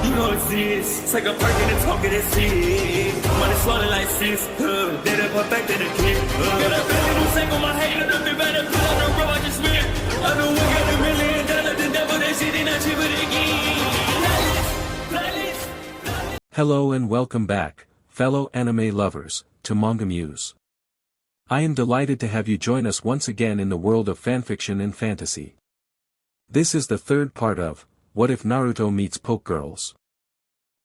You know it's this. Take a perk and a talk of that shit. Money swallowed like sis. Did it perfect in the kid. Got a billion who sang on my head. Look up better put on the road I just spent. I know we got $1 million. The devil that shit ain't not cheaper again. Hello and welcome back, fellow anime lovers, to MangaMuse. I am delighted to have you join us once again in the world of fanfiction and fantasy. This is the third part of What If Naruto Meets Pokegirls.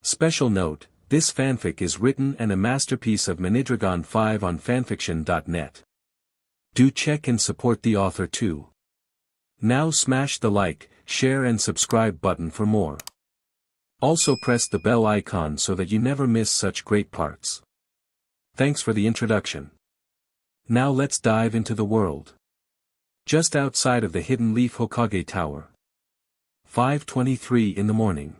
Special note, this fanfic is written and a masterpiece of Minidragon 5 on FANFICTIONnet. Do check and support the author too. Now smash the like, share and subscribe button for more. Also press the bell icon so that you never miss such great parts. Thanks for the introduction. Now let's dive into the world. Just outside of the Hidden Leaf Hokage Tower. 5:23 in the morning.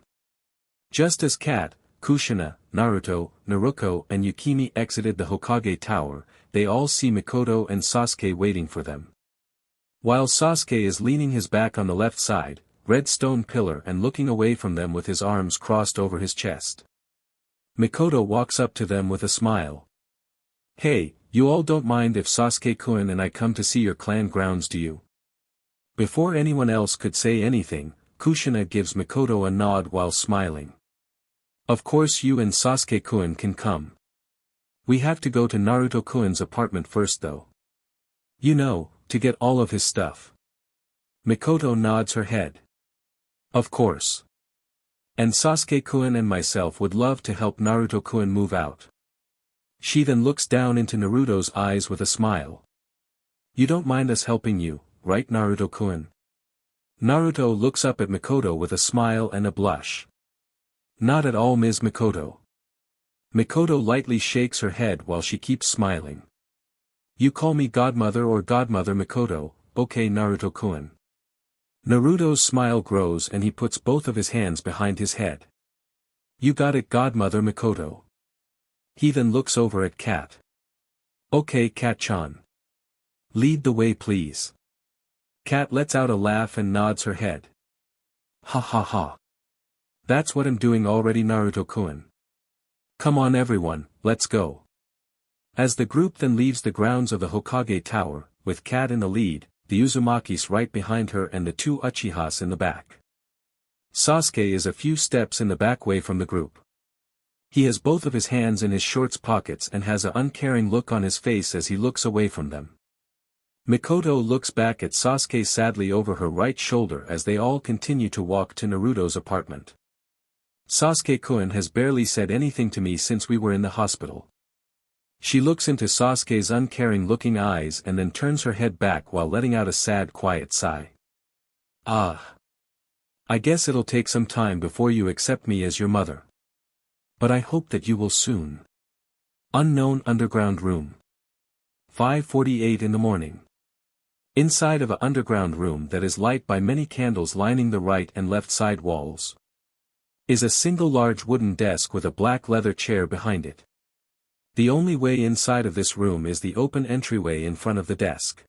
Just as Kat, Kushina, Naruto, Naruko and Yukimi exited the Hokage Tower, they all see Mikoto and Sasuke waiting for them. While Sasuke is leaning his back on the left side, red stone pillar and looking away from them with his arms crossed over his chest. Mikoto walks up to them with a smile. "Hey, you all don't mind if Sasuke-kun and I come to see your clan grounds, do you?" Before anyone else could say anything, Kushina gives Mikoto a nod while smiling. "Of course you and Sasuke-kun can come. We have to go to Naruto-kun's apartment first though. You know, to get all of his stuff." Mikoto nods her head. "Of course. And Sasuke-kun and myself would love to help Naruto-kun move out." She then looks down into Naruto's eyes with a smile. "You don't mind us helping you, right Naruto-kun?" Naruto looks up at Mikoto with a smile and a blush. "Not at all, Ms. Mikoto." Mikoto lightly shakes her head while she keeps smiling. "You call me godmother or godmother Mikoto, okay Naruto-kun." Naruto's smile grows and he puts both of his hands behind his head. "You got it godmother Mikoto." He then looks over at Kat. "Okay Kat-chan. Lead the way please." Kat lets out a laugh and nods her head. "Ha ha ha. That's what I'm doing already Naruto-kun. Come on everyone, let's go." As the group then leaves the grounds of the Hokage Tower, with Kat in the lead, the Uzumakis right behind her and the two Uchihas in the back. Sasuke is a few steps in the back way from the group. He has both of his hands in his shorts pockets and has an uncaring look on his face as he looks away from them. Mikoto looks back at Sasuke sadly over her right shoulder as they all continue to walk to Naruto's apartment. "Sasuke-kun has barely said anything to me since we were in the hospital." She looks into Sasuke's uncaring looking eyes and then turns her head back while letting out a sad quiet sigh. "Ah. I guess it'll take some time before you accept me as your mother. But I hope that you will soon." Unknown underground room. 5:48 in the morning. Inside of an underground room that is lit by many candles lining the right and left side walls, is a single large wooden desk with a black leather chair behind it. The only way inside of this room is the open entryway in front of the desk.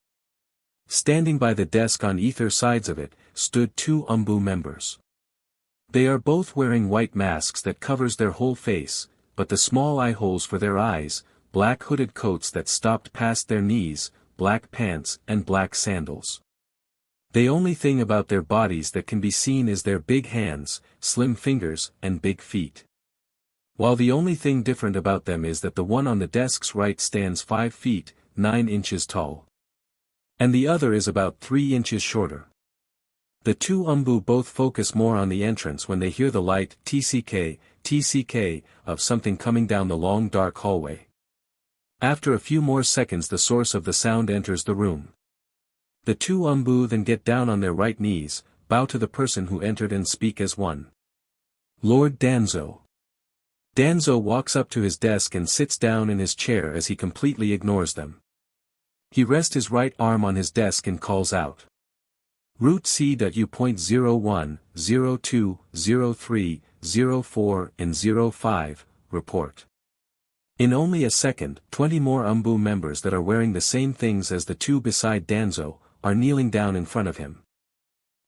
Standing by the desk on either sides of it, stood two UMBU members. They are both wearing white masks that covers their whole face, but the small eye holes for their eyes, black hooded coats that stopped past their knees, black pants and black sandals. The only thing about their bodies that can be seen is their big hands, slim fingers and big feet. While the only thing different about them is that the one on the desk's right stands 5 feet, 9 inches tall. And the other is about 3 inches shorter. The two UMBU both focus more on the entrance when they hear the light TCK, TCK, of something coming down the long dark hallway. After a few more seconds the source of the sound enters the room. The two UMBU then get down on their right knees, bow to the person who entered and speak as one. "Lord Danzo." Danzo walks up to his desk and sits down in his chair as he completely ignores them. He rests his right arm on his desk and calls out. "Root C.U.01, 02, 03, 04 and 05, report." In only a second, 20 more UMBU members that are wearing the same things as the two beside Danzo, are kneeling down in front of him.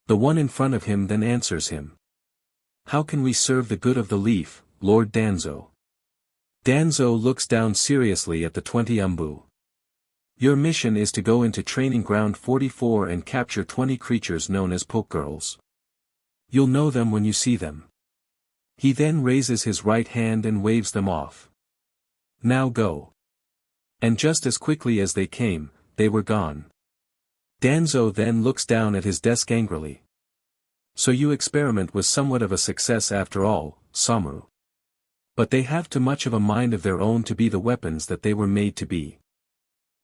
The one in front of him then answers him. How can we serve the good of the leaf, Lord Danzo? Danzo looks down seriously at the 20 umbu. Your mission is to go into Training Ground 44 and capture 20 creatures known as Pokegirls. You'll know them when you see them. He then raises his right hand and waves them off. Now go. And just as quickly as they came, they were gone. Danzo then looks down at his desk angrily. So your experiment was somewhat of a success after all, Samu. But they have too much of a mind of their own to be the weapons that they were made to be.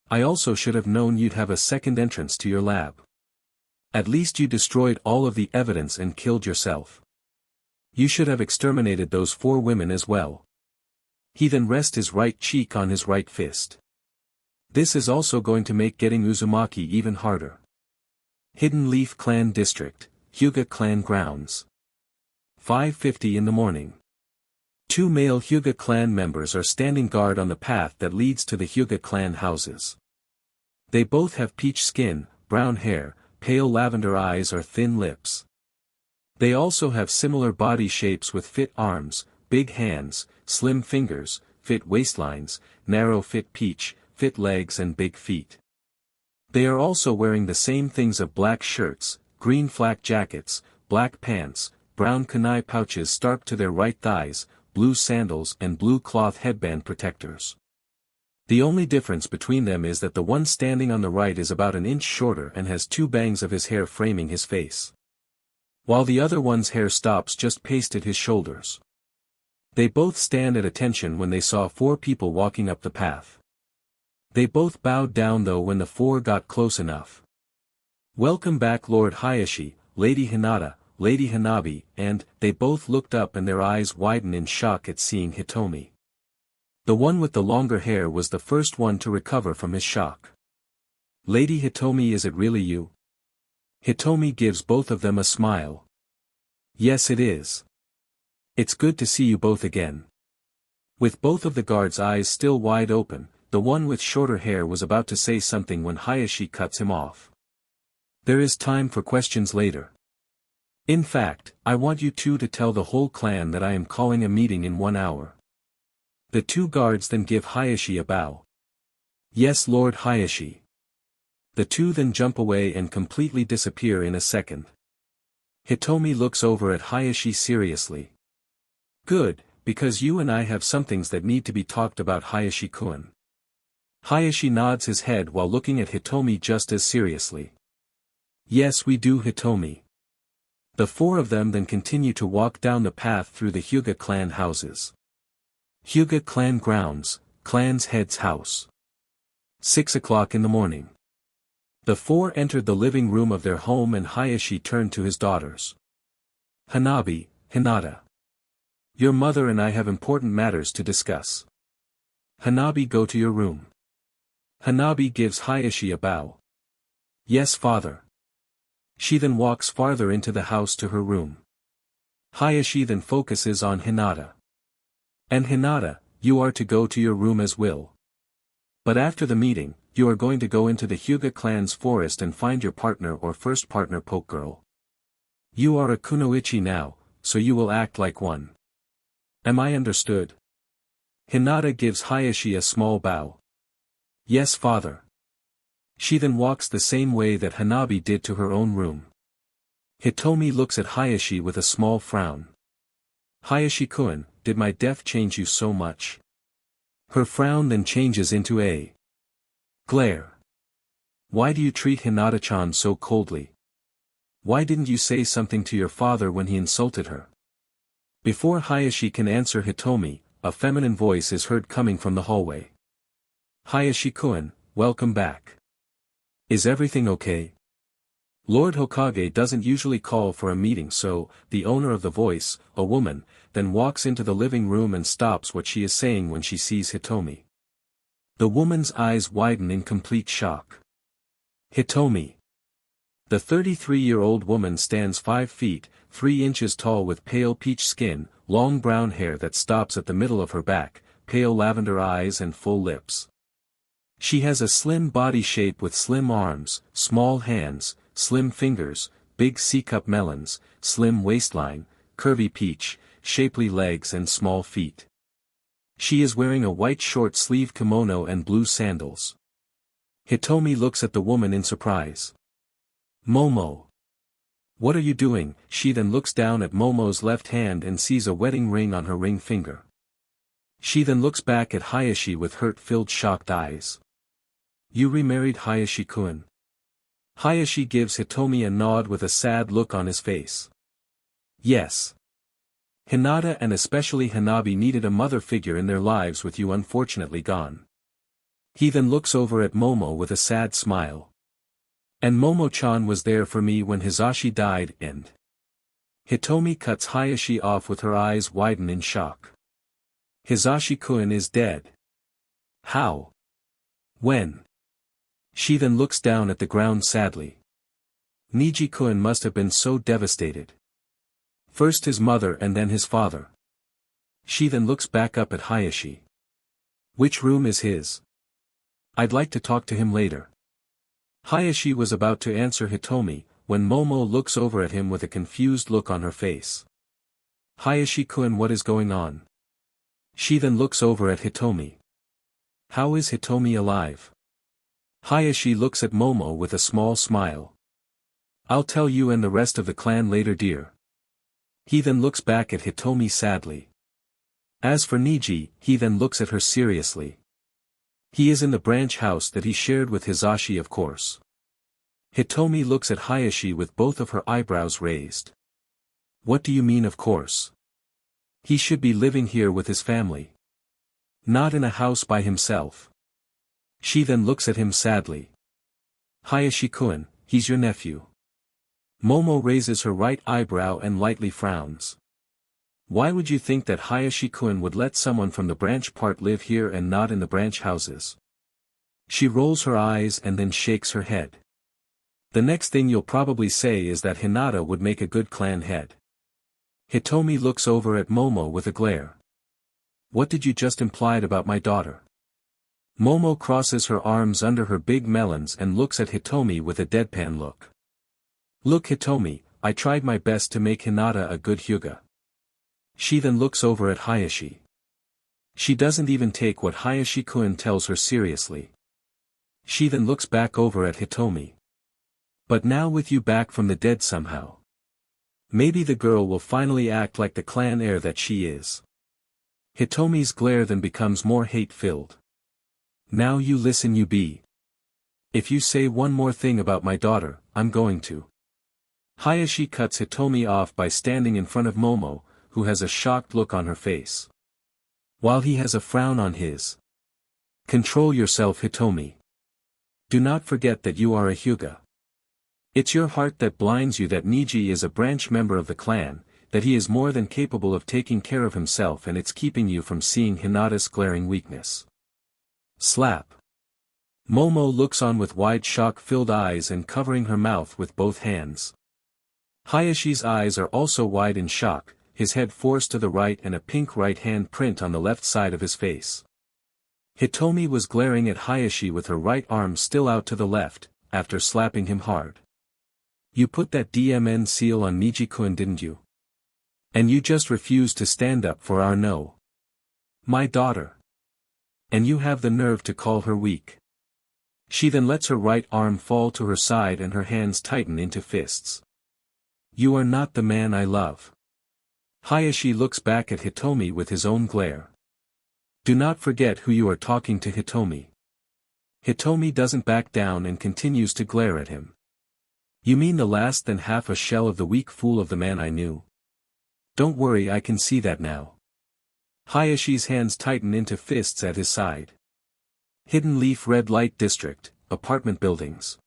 I also should have known you'd have a second entrance to your lab. At least you destroyed all of the evidence and killed yourself. You should have exterminated those 4 women as well. He then rests his right cheek on his right fist. This is also going to make getting Uzumaki even harder. Hidden Leaf Clan District, Hyuga Clan Grounds. 5:50 in the morning. 2 male Hyuga clan members are standing guard on the path that leads to the Hyuga clan houses. They both have peach skin, brown hair, pale lavender eyes or thin lips. They also have similar body shapes with fit arms, big hands, slim fingers, fit waistlines, narrow fit peach, fit legs and big feet. They are also wearing the same things of black shirts, green flak jackets, black pants, brown kunai pouches strapped to their right thighs, blue sandals and blue cloth headband protectors. The only difference between them is that the one standing on the right is about an inch shorter and has 2 bangs of his hair framing his face, while the other one's hair stops just past his shoulders. They both stand at attention when they saw 4 people walking up the path. They both bowed down though when the 4 got close enough. Welcome back Lord Hayashi, Lady Hinata, Lady Hanabi, and, they both looked up and their eyes widened in shock at seeing Hitomi. The one with the longer hair was the first one to recover from his shock. Lady Hitomi, is it really you? Hitomi gives both of them a smile. Yes it is. It's good to see you both again. With both of the guards' eyes still wide open, the one with shorter hair was about to say something when Hayashi cuts him off. There is time for questions later. In fact, I want you 2 to tell the whole clan that I am calling a meeting in 1 hour. The 2 guards then give Hayashi a bow. Yes Lord Hayashi. The 2 then jump away and completely disappear in a second. Hitomi looks over at Hayashi seriously. Good, because you and I have some things that need to be talked about, Hayashi-kun. Hayashi nods his head while looking at Hitomi just as seriously. Yes we do Hitomi. The 4 of them then continue to walk down the path through the Hyuga clan houses. Hyuga clan grounds, clan's head's house. 6 o'clock in the morning. The 4 entered the living room of their home and Hayashi turned to his daughters. Hanabi, Hinata. Your mother and I have important matters to discuss. Hanabi, go to your room. Hanabi gives Hayashi a bow. Yes father. She then walks farther into the house to her room. Hayashi then focuses on Hinata. And Hinata, you are to go to your room as well. But after the meeting, you are going to go into the Hyuga clan's forest and find your partner or first partner Pokegirl. You are a kunoichi now, so you will act like one. Am I understood? Hinata gives Hayashi a small bow. Yes father. She then walks the same way that Hanabi did to her own room. Hitomi looks at Hayashi with a small frown. Hayashi-kun, did my death change you so much? Her frown then changes into a glare. Why do you treat Hinata-chan so coldly? Why didn't you say something to your father when he insulted her? Before Hayashi can answer Hitomi, a feminine voice is heard coming from the hallway. Hayashi-kun, welcome back. Is everything okay? Lord Hokage doesn't usually call for a meeting, so, the owner of the voice, a woman, then walks into the living room and stops what she is saying when she sees Hitomi. The woman's eyes widen in complete shock. Hitomi. The 33-year-old woman stands 5 feet, 3 inches tall with pale peach skin, long brown hair that stops at the middle of her back, pale lavender eyes and full lips. She has a slim body shape with slim arms, small hands, slim fingers, big C-cup melons, slim waistline, curvy peach, shapely legs and small feet. She is wearing a white short-sleeve kimono and blue sandals. Hitomi looks at the woman in surprise. Momo. What are you doing? She then looks down at Momo's left hand and sees a wedding ring on her ring finger. She then looks back at Hayashi with hurt-filled shocked eyes. You remarried Hayashi-kun? Hayashi gives Hitomi a nod with a sad look on his face. Yes. Hinata and especially Hanabi needed a mother figure in their lives with you unfortunately gone. He then looks over at Momo with a sad smile. And Momo-chan was there for me when Hisashi died and... Hitomi cuts Hayashi off with her eyes widen in shock. Hisashi-kun is dead. How? When? She then looks down at the ground sadly. Niji-kun must have been so devastated. First his mother and then his father. She then looks back up at Hayashi. Which room is his? I'd like to talk to him later. Hayashi was about to answer Hitomi, when Momo looks over at him with a confused look on her face. Hayashi-kun, what is going on? She then looks over at Hitomi. How is Hitomi alive? Hayashi looks at Momo with a small smile. I'll tell you and the rest of the clan later, dear. He then looks back at Hitomi sadly. As for Niji, he then looks at her seriously. He is in the branch house that he shared with Hisashi, of course. Hitomi looks at Hayashi with both of her eyebrows raised. What do you mean of course? He should be living here with his family. Not in a house by himself. She then looks at him sadly. Hayashi-kun, he's your nephew. Momo raises her right eyebrow and lightly frowns. Why would you think that Hayashi-kun would let someone from the branch part live here and not in the branch houses? She rolls her eyes and then shakes her head. The next thing you'll probably say is that Hinata would make a good clan head. Hitomi looks over at Momo with a glare. What did you just imply about my daughter? Momo crosses her arms under her big melons and looks at Hitomi with a deadpan look. Look Hitomi, I tried my best to make Hinata a good Hyuga. She then looks over at Hayashi. She doesn't even take what Hayashi-kun tells her seriously. She then looks back over at Hitomi. But now with you back from the dead somehow. Maybe the girl will finally act like the clan heir that she is. Hitomi's glare then becomes more hate-filled. Now you listen you be. If you say one more thing about my daughter, I'm going to. Hayashi cuts Hitomi off by standing in front of Momo, who has a shocked look on her face. While he has a frown on his. Control yourself Hitomi. Do not forget that you are a Hyuga. It's your heart that blinds you that Niji is a branch member of the clan, that he is more than capable of taking care of himself and it's keeping you from seeing Hinata's glaring weakness. Slap. Momo looks on with wide shock-filled eyes and covering her mouth with both hands. Hayashi's eyes are also wide in shock, his head forced to the right and a pink right hand print on the left side of his face. Hitomi was glaring at Hayashi with her right arm still out to the left, after slapping him hard. You put that DMN seal on Niji-kun didn't you? And you just refused to stand up for our no. My daughter. And you have the nerve to call her weak. She then lets her right arm fall to her side and her hands tighten into fists. You are not the man I love. Hayashi looks back at Hitomi with his own glare. Do not forget who you are talking to Hitomi. Hitomi doesn't back down and continues to glare at him. You mean the last than half a shell of the weak fool of the man I knew? Don't worry, I can see that now. Hayashi's hands tighten into fists at his side. Hidden Leaf Red Light District, apartment buildings.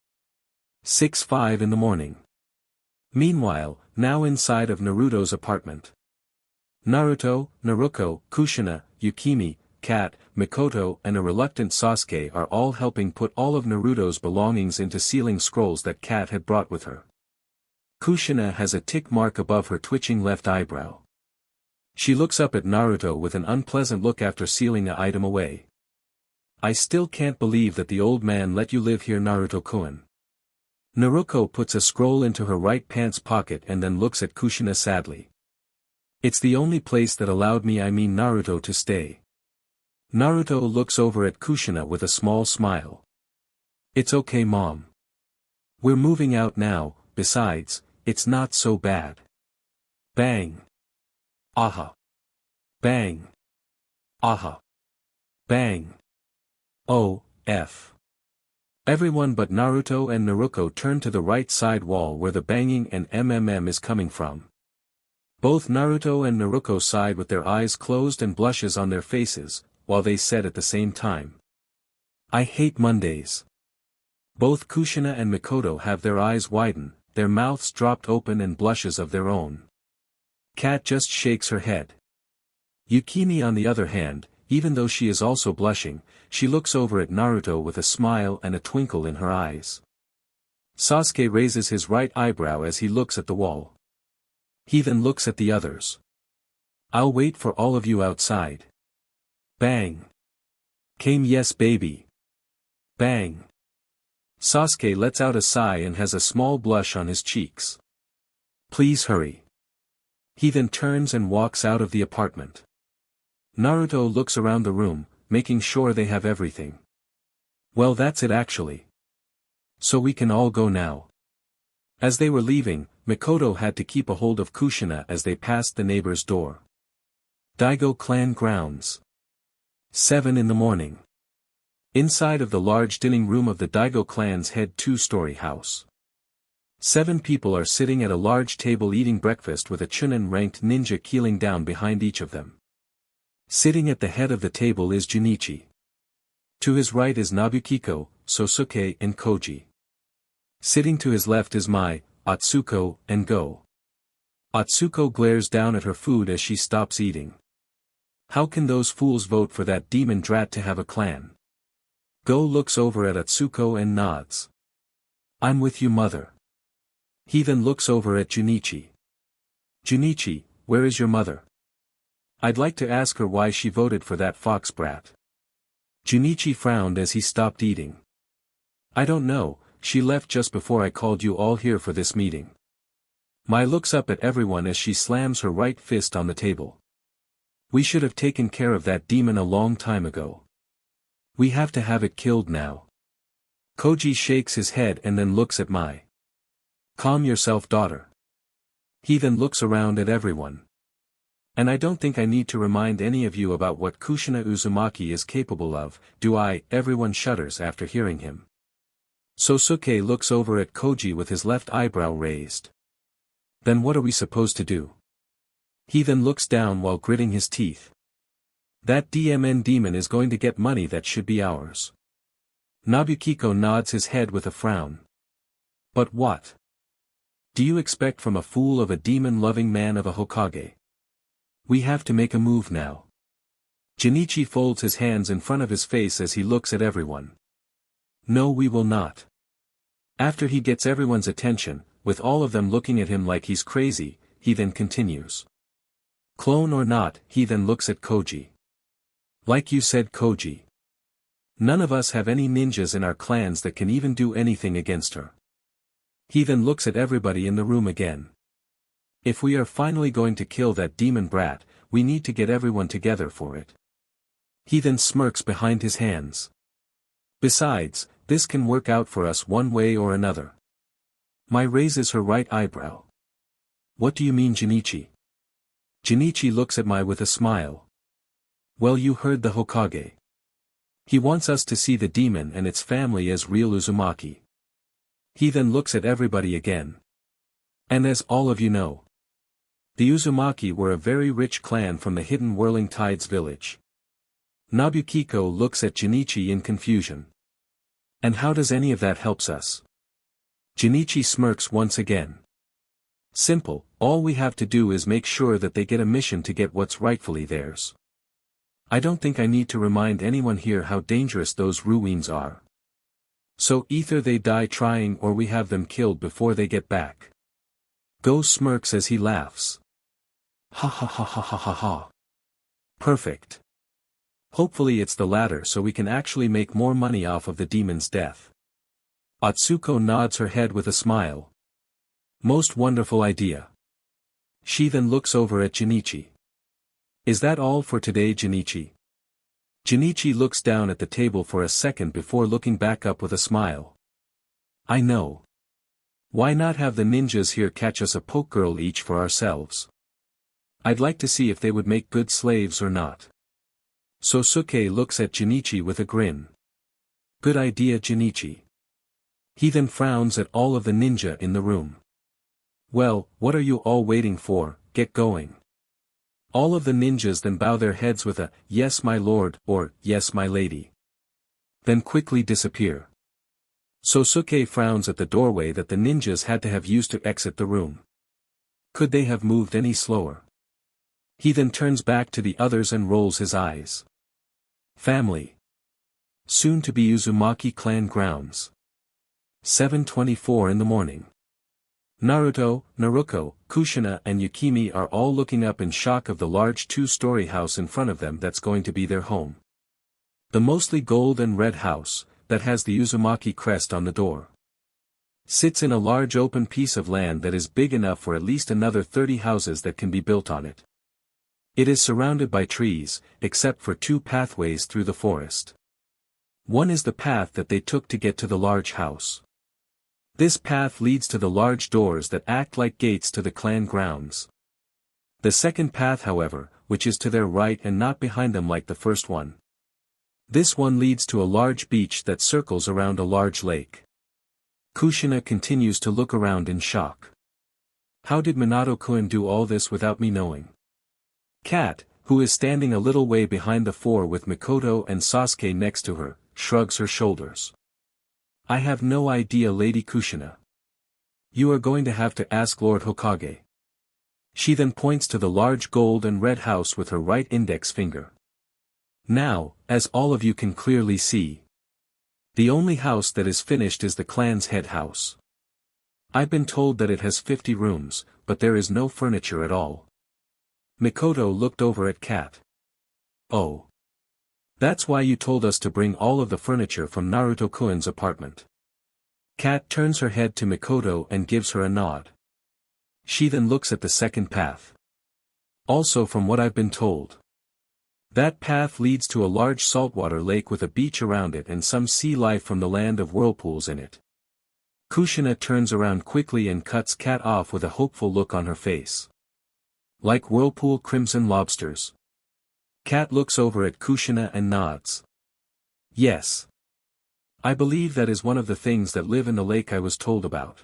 6:05 in the morning. Meanwhile, now inside of Naruto's apartment. Naruto, Naruko, Kushina, Yukimi, Kat, Mikoto and a reluctant Sasuke are all helping put all of Naruto's belongings into sealing scrolls that Kat had brought with her. Kushina has a tick mark above her twitching left eyebrow. She looks up at Naruto with an unpleasant look after sealing the item away. I still can't believe that the old man let you live here, Naruto-kun. Naruko puts a scroll into her right pants pocket and then looks at Kushina sadly. It's the only place that allowed me, Naruto, to stay. Naruto looks over at Kushina with a small smile. It's okay, Mom. We're moving out now, besides, it's not so bad. Bang. Aha. Bang. Aha. Bang. Oh, F. Everyone but Naruto and Naruko turn to the right side wall where the banging and is coming from. Both Naruto and Naruko sighed with their eyes closed and blushes on their faces, while they said at the same time, I hate Mondays. Both Kushina and Mikoto have their eyes widen, their mouths dropped open and blushes of their own. Kat just shakes her head. Yukimi, on the other hand, even though she is also blushing, she looks over at Naruto with a smile and a twinkle in her eyes. Sasuke raises his right eyebrow as he looks at the wall. He then looks at the others. I'll wait for all of you outside. Bang. Came, yes baby. Bang. Sasuke lets out a sigh and has a small blush on his cheeks. Please hurry. He then turns and walks out of the apartment. Naruto looks around the room, making sure they have everything. Well, that's it actually. So we can all go now. As they were leaving, Mikoto had to keep a hold of Kushina as they passed the neighbor's door. Daigo clan grounds. 7 in the morning. Inside of the large dining room of the Daigo clan's head two-story house. 7 people are sitting at a large table eating breakfast with a chunin-ranked ninja keeling down behind each of them. Sitting at the head of the table is Junichi. To his right is Nobukiko, Sasuke and Koji. Sitting to his left is Mai, Atsuko, and Go. Atsuko glares down at her food as she stops eating. How can those fools vote for that demon drat to have a clan? Go looks over at Atsuko and nods. I'm with you, mother. He then looks over at Junichi. Junichi, where is your mother? I'd like to ask her why she voted for that fox brat. Junichi frowned as he stopped eating. I don't know, she left just before I called you all here for this meeting. Mai looks up at everyone as she slams her right fist on the table. We should have taken care of that demon a long time ago. We have to have it killed now. Koji shakes his head and then looks at Mai. Calm yourself, daughter. He then looks around at everyone. And I don't think I need to remind any of you about what Kushina Uzumaki is capable of, do I? Everyone shudders after hearing him. Sasuke looks over at Koji with his left eyebrow raised. Then what are we supposed to do? He then looks down while gritting his teeth. That demon is going to get money that should be ours. Nobukiko nods his head with a frown. But what do you expect from a fool of a demon-loving man of a Hokage? We have to make a move now. Junichi folds his hands in front of his face as he looks at everyone. No, we will not. After he gets everyone's attention, with all of them looking at him like he's crazy, he then continues. Clone or not, he then looks at Koji. Like you said, Koji. None of us have any ninjas in our clans that can even do anything against her. He then looks at everybody in the room again. If we are finally going to kill that demon brat, we need to get everyone together for it. He then smirks behind his hands. Besides, this can work out for us one way or another. Mai raises her right eyebrow. What do you mean, Junichi? Junichi looks at Mai with a smile. Well, you heard the Hokage. He wants us to see the demon and its family as real Uzumaki. He then looks at everybody again. And as all of you know, the Uzumaki were a very rich clan from the hidden Whirling Tides village. Nobukiko looks at Junichi in confusion. And how does any of that helps us? Junichi smirks once again. Simple, all we have to do is make sure that they get a mission to get what's rightfully theirs. I don't think I need to remind anyone here how dangerous those ruins are. So either they die trying or we have them killed before they get back. Go smirks as he laughs. Ha ha ha ha ha ha ha. Perfect. Hopefully it's the latter so we can actually make more money off of the demon's death. Atsuko nods her head with a smile. Most wonderful idea. She then looks over at Junichi. Is that all for today, Junichi? Junichi looks down at the table for a second before looking back up with a smile. I know. Why not have the ninjas here catch us a poke girl each for ourselves? I'd like to see if they would make good slaves or not. Sosuke looks at Junichi with a grin. Good idea, Junichi. He then frowns at all of the ninja in the room. Well, what are you all waiting for? Get going. All of the ninjas then bow their heads with a, yes my lord, or, yes my lady. Then quickly disappear. Sosuke frowns at the doorway that the ninjas had to have used to exit the room. Could they have moved any slower? He then turns back to the others and rolls his eyes. Family. Soon to be Uzumaki clan grounds. 7:24 in the morning. Naruto, Naruko, Kushina and Yukimi are all looking up in shock of the large two-story house in front of them that's going to be their home. The mostly gold and red house, that has the Uzumaki crest on the door, sits in a large open piece of land that is big enough for at least another 30 houses that can be built on it. It is surrounded by trees, except for two pathways through the forest. One is the path that they took to get to the large house. This path leads to the large doors that act like gates to the clan grounds. The second path, however, which is to their right and not behind them like the first one. This one leads to a large beach that circles around a large lake. Kushina continues to look around in shock. How did Minato-kun do all this without me knowing? Kat, who is standing a little way behind the four with Mikoto and Sasuke next to her, shrugs her shoulders. I have no idea, Lady Kushina. You are going to have to ask Lord Hokage. She then points to the large gold and red house with her right index finger. Now, as all of you can clearly see, the only house that is finished is the clan's head house. I've been told that it has 50 rooms, but there is no furniture at all. Mikoto looked over at Kat. Oh. That's why you told us to bring all of the furniture from Naruto-kun's apartment. Kat turns her head to Mikoto and gives her a nod. She then looks at the second path. Also, from what I've been told, that path leads to a large saltwater lake with a beach around it and some sea life from the land of whirlpools in it. Kushina turns around quickly and cuts Kat off with a hopeful look on her face. Like whirlpool crimson lobsters. Kat looks over at Kushina and nods. Yes. I believe that is one of the things that live in the lake I was told about.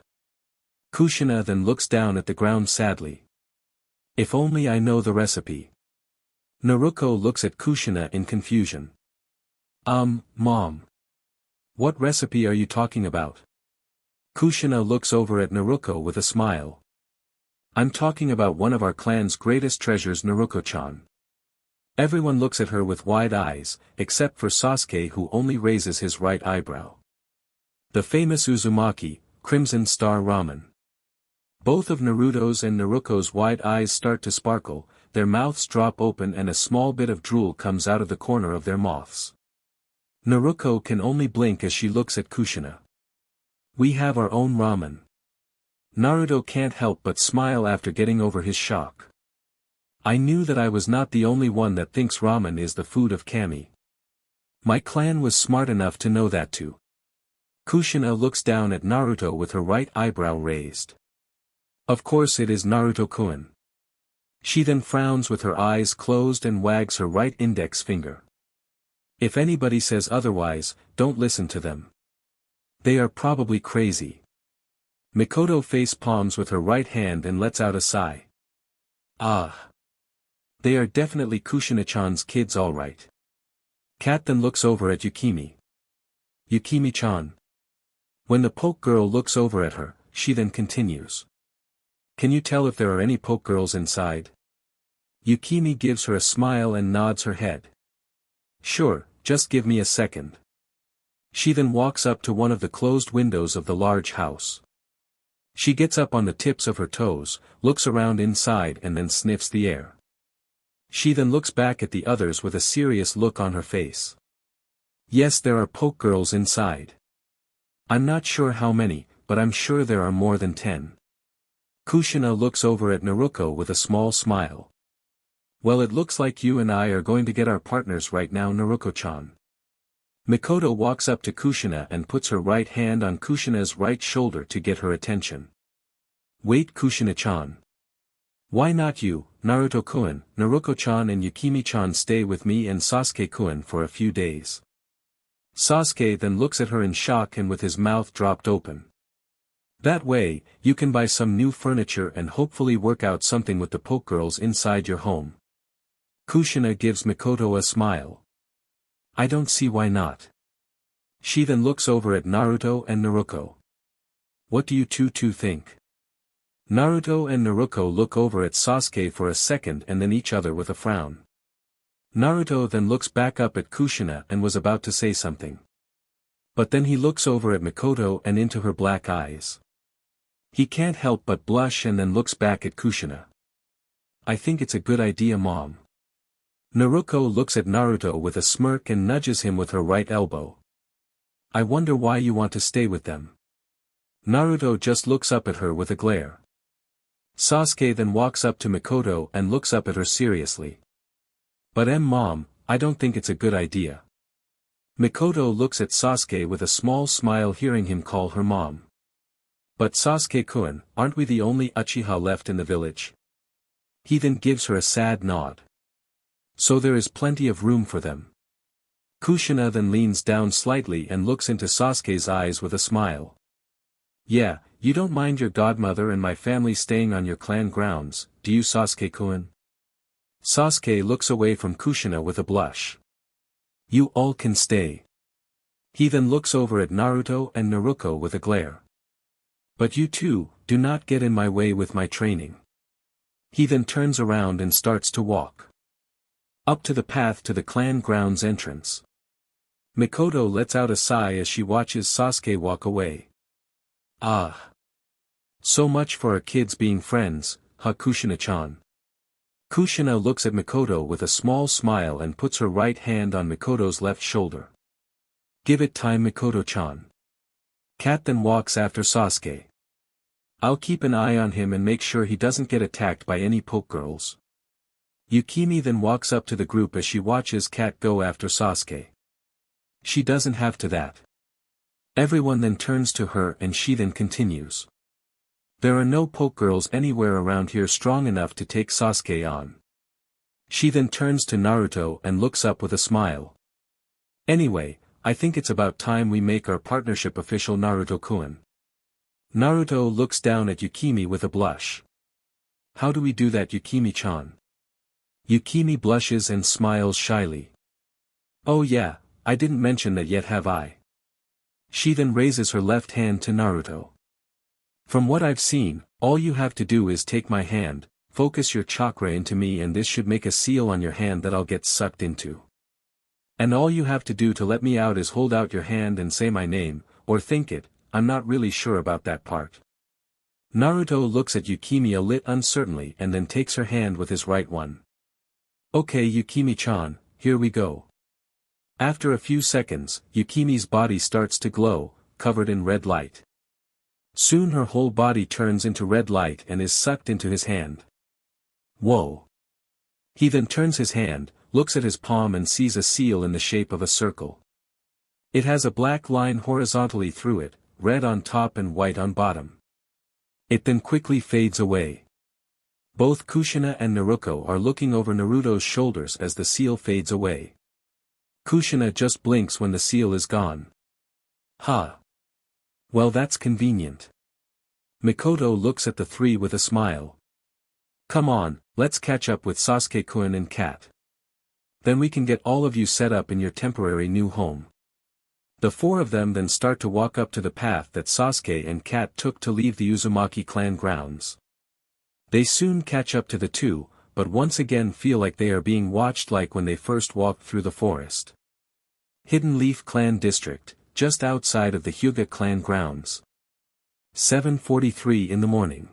Kushina then looks down at the ground sadly. If only I know the recipe. Naruko looks at Kushina in confusion. Mom. What recipe are you talking about? Kushina looks over at Naruko with a smile. I'm talking about one of our clan's greatest treasures, Naruko-chan. Everyone looks at her with wide eyes, except for Sasuke, who only raises his right eyebrow. The famous Uzumaki, Crimson Star Ramen. Both of Naruto's and Naruko's wide eyes start to sparkle, their mouths drop open and a small bit of drool comes out of the corner of their mouths. Naruko can only blink as she looks at Kushina. We have our own ramen. Naruto can't help but smile after getting over his shock. I knew that I was not the only one that thinks ramen is the food of kami. My clan was smart enough to know that too. Kushina looks down at Naruto with her right eyebrow raised. Of course it is Naruto-kun. She then frowns with her eyes closed and wags her right index finger. If anybody says otherwise, don't listen to them. They are probably crazy. Mikoto face palms with her right hand and lets out a sigh. Ah. They are definitely Kushina-chan's kids all right. Kat then looks over at Yukimi. Yukimi-chan. When the poke girl looks over at her, she then continues. Can you tell if there are any poke girls inside? Yukimi gives her a smile and nods her head. Sure, just give me a second. She then walks up to one of the closed windows of the large house. She gets up on the tips of her toes, looks around inside and then sniffs the air. She then looks back at the others with a serious look on her face. Yes, there are poke girls inside. I'm not sure how many, but I'm sure there are more than 10. Kushina looks over at Naruto with a small smile. Well, it looks like you and I are going to get our partners right now, Naruto-chan. Mikoto walks up to Kushina and puts her right hand on Kushina's right shoulder to get her attention. Wait, Kushina-chan. Why not you, Naruto-kun, Naruto-chan and Yukimi-chan stay with me and Sasuke-kun for a few days? Sasuke then looks at her in shock and with his mouth dropped open. That way, you can buy some new furniture and hopefully work out something with the Pokegirls inside your home. Kushina gives Mikoto a smile. I don't see why not. She then looks over at Naruto and Naruto. What do you two think? Naruto and Naruto look over at Sasuke for a second and then each other with a frown. Naruto then looks back up at Kushina and was about to say something. But then he looks over at Mikoto and into her black eyes. He can't help but blush and then looks back at Kushina. I think it's a good idea, Mom. Naruto looks at Naruto with a smirk and nudges him with her right elbow. I wonder why you want to stay with them. Naruto just looks up at her with a glare. Sasuke then walks up to Mikoto and looks up at her seriously. But Mom, I don't think it's a good idea. Mikoto looks at Sasuke with a small smile hearing him call her mom. But Sasuke-kun, aren't we the only Uchiha left in the village? He then gives her a sad nod. So there is plenty of room for them. Kushina then leans down slightly and looks into Sasuke's eyes with a smile. Yeah, you don't mind your godmother and my family staying on your clan grounds, do you, Sasuke-kun? Sasuke looks away from Kushina with a blush. You all can stay. He then looks over at Naruto and Naruto with a glare. But you two, do not get in my way with my training. He then turns around and starts to walk up to the path to the clan grounds entrance. Mikoto lets out a sigh as she watches Sasuke walk away. Ah. So much for our kids being friends, huh, Kushina-chan. Kushina looks at Mikoto with a small smile and puts her right hand on Mikoto's left shoulder. Give it time, Mikoto-chan. Kat then walks after Sasuke. I'll keep an eye on him and make sure he doesn't get attacked by any Pokegirls. Yukimi then walks up to the group as she watches Kat go after Sasuke. She doesn't have to that. Everyone then turns to her and she then continues. There are no Pokegirls anywhere around here strong enough to take Sasuke on. She then turns to Naruto and looks up with a smile. Anyway, I think it's about time we make our partnership official, Naruto-kun. Naruto looks down at Yukimi with a blush. How do we do that, Yukimi-chan? Yukimi blushes and smiles shyly. Oh yeah, I didn't mention that yet, have I? She then raises her left hand to Naruto. From what I've seen, all you have to do is take my hand, focus your chakra into me, and this should make a seal on your hand that I'll get sucked into. And all you have to do to let me out is hold out your hand and say my name, or think it, I'm not really sure about that part. Naruto looks at Yukimi a little uncertainly and then takes her hand with his right one. Okay, Yukimi-chan, here we go. After a few seconds, Yukimi's body starts to glow, covered in red light. Soon her whole body turns into red light and is sucked into his hand. Whoa! He then turns his hand, looks at his palm and sees a seal in the shape of a circle. It has a black line horizontally through it, red on top and white on bottom. It then quickly fades away. Both Kushina and Naruto are looking over Naruto's shoulders as the seal fades away. Kushina just blinks when the seal is gone. Ha! Well, that's convenient. Mikoto looks at the three with a smile. Come on, let's catch up with Sasuke-kun and Kat. Then we can get all of you set up in your temporary new home. The four of them then start to walk up to the path that Sasuke and Kat took to leave the Uzumaki clan grounds. They soon catch up to the two, but once again feel like they are being watched like when they first walked through the forest. Hidden Leaf Clan District, just outside of the Hyuga clan grounds. 7:43 in the morning.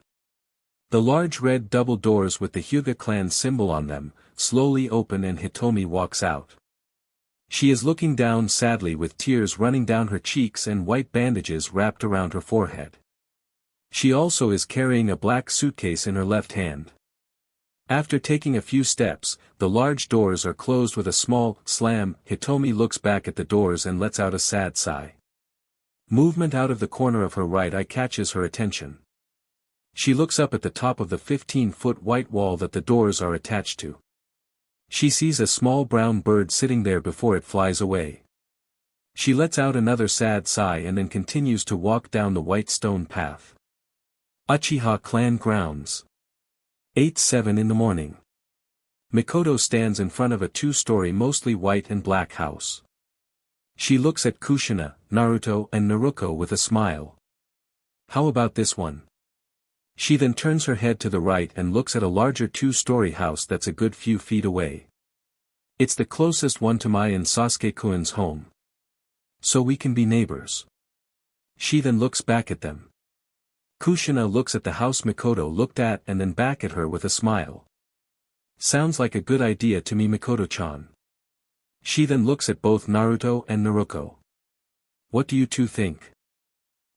The large red double doors with the Hyuga clan symbol on them, slowly open and Hitomi walks out. She is looking down sadly with tears running down her cheeks and white bandages wrapped around her forehead. She also is carrying a black suitcase in her left hand. After taking a few steps, the large doors are closed with a small slam. Hitomi looks back at the doors and lets out a sad sigh. Movement out of the corner of her right eye catches her attention. She looks up at the top of the 15-foot white wall that the doors are attached to. She sees a small brown bird sitting there before it flies away. She lets out another sad sigh and then continues to walk down the white stone path. Uchiha Clan Grounds. 8:07 in the morning. Mikoto stands in front of a two-story mostly white and black house. She looks at Kushina, Naruto and Naruto with a smile. How about this one? She then turns her head to the right and looks at a larger two-story house that's a good few feet away. It's the closest one to my and Sasuke-kun's home. So we can be neighbors. She then looks back at them. Kushina looks at the house Mikoto looked at and then back at her with a smile. Sounds like a good idea to me, Mikoto-chan. She then looks at both Naruto and Naruto. What do you two think?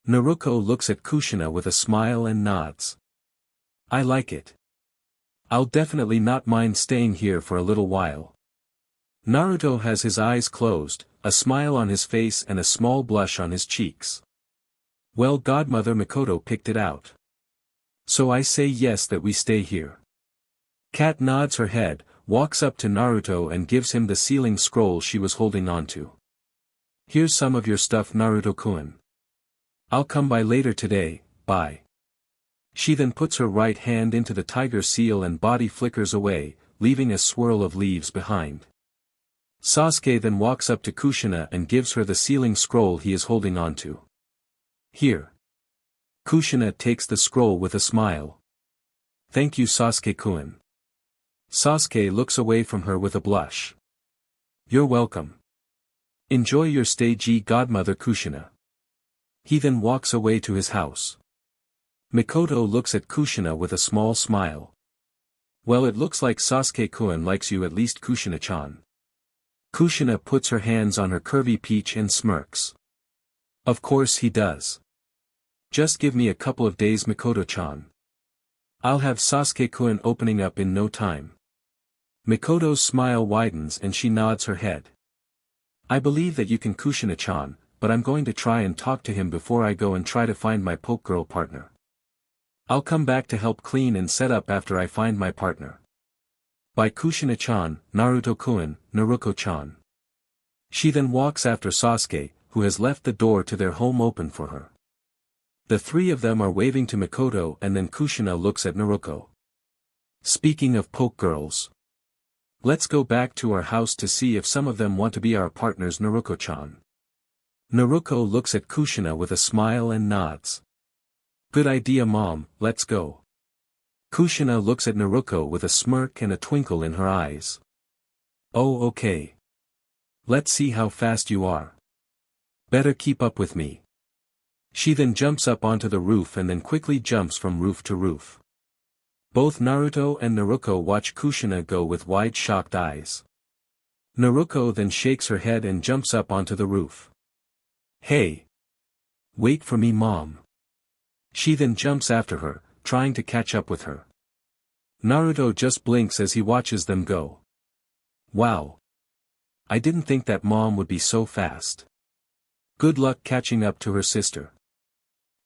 Naruto looks at Kushina with a smile and nods. I like it. I'll definitely not mind staying here for a little while. Naruto has his eyes closed, a smile on his face and a small blush on his cheeks. Well, godmother Mikoto picked it out. So I say yes that we stay here. Kat nods her head, walks up to Naruto and gives him the sealing scroll she was holding onto. Here's some of your stuff, Naruto-kun. I'll come by later today, bye. She then puts her right hand into the tiger seal and body flickers away, leaving a swirl of leaves behind. Sasuke then walks up to Kushina and gives her the sealing scroll he is holding onto. Here. Kushina takes the scroll with a smile. Thank you, Sasuke-kun. Sasuke looks away from her with a blush. You're welcome. Enjoy your stay, godmother Kushina. He then walks away to his house. Mikoto looks at Kushina with a small smile. Well, it looks like Sasuke-kun likes you, at least Kushina-chan. Kushina puts her hands on her curvy peach and smirks. Of course he does. Just give me a couple of days, Mikoto-chan. I'll have Sasuke-kun opening up in no time. Mikoto's smile widens and she nods her head. I believe that you can, Kushina-chan, but I'm going to try and talk to him before I go and try to find my Pokegirl partner. I'll come back to help clean and set up after I find my partner. By Kushina-chan, Naruto-kun, Naruto-chan. She then walks after Sasuke, who has left the door to their home open for her. The three of them are waving to Mikoto and then Kushina looks at Naruto. Speaking of Pokegirls. Let's go back to our house to see if some of them want to be our partners, Naruto-chan. Naruto looks at Kushina with a smile and nods. Good idea, mom, let's go. Kushina looks at Naruto with a smirk and a twinkle in her eyes. Oh, okay. Let's see how fast you are. Better keep up with me. She then jumps up onto the roof and then quickly jumps from roof to roof. Both Naruto and Naruto watch Kushina go with wide shocked eyes. Naruto then shakes her head and jumps up onto the roof. Hey! Wait for me, mom. She then jumps after her, trying to catch up with her. Naruto just blinks as he watches them go. Wow! I didn't think that mom would be so fast. Good luck catching up to her sister.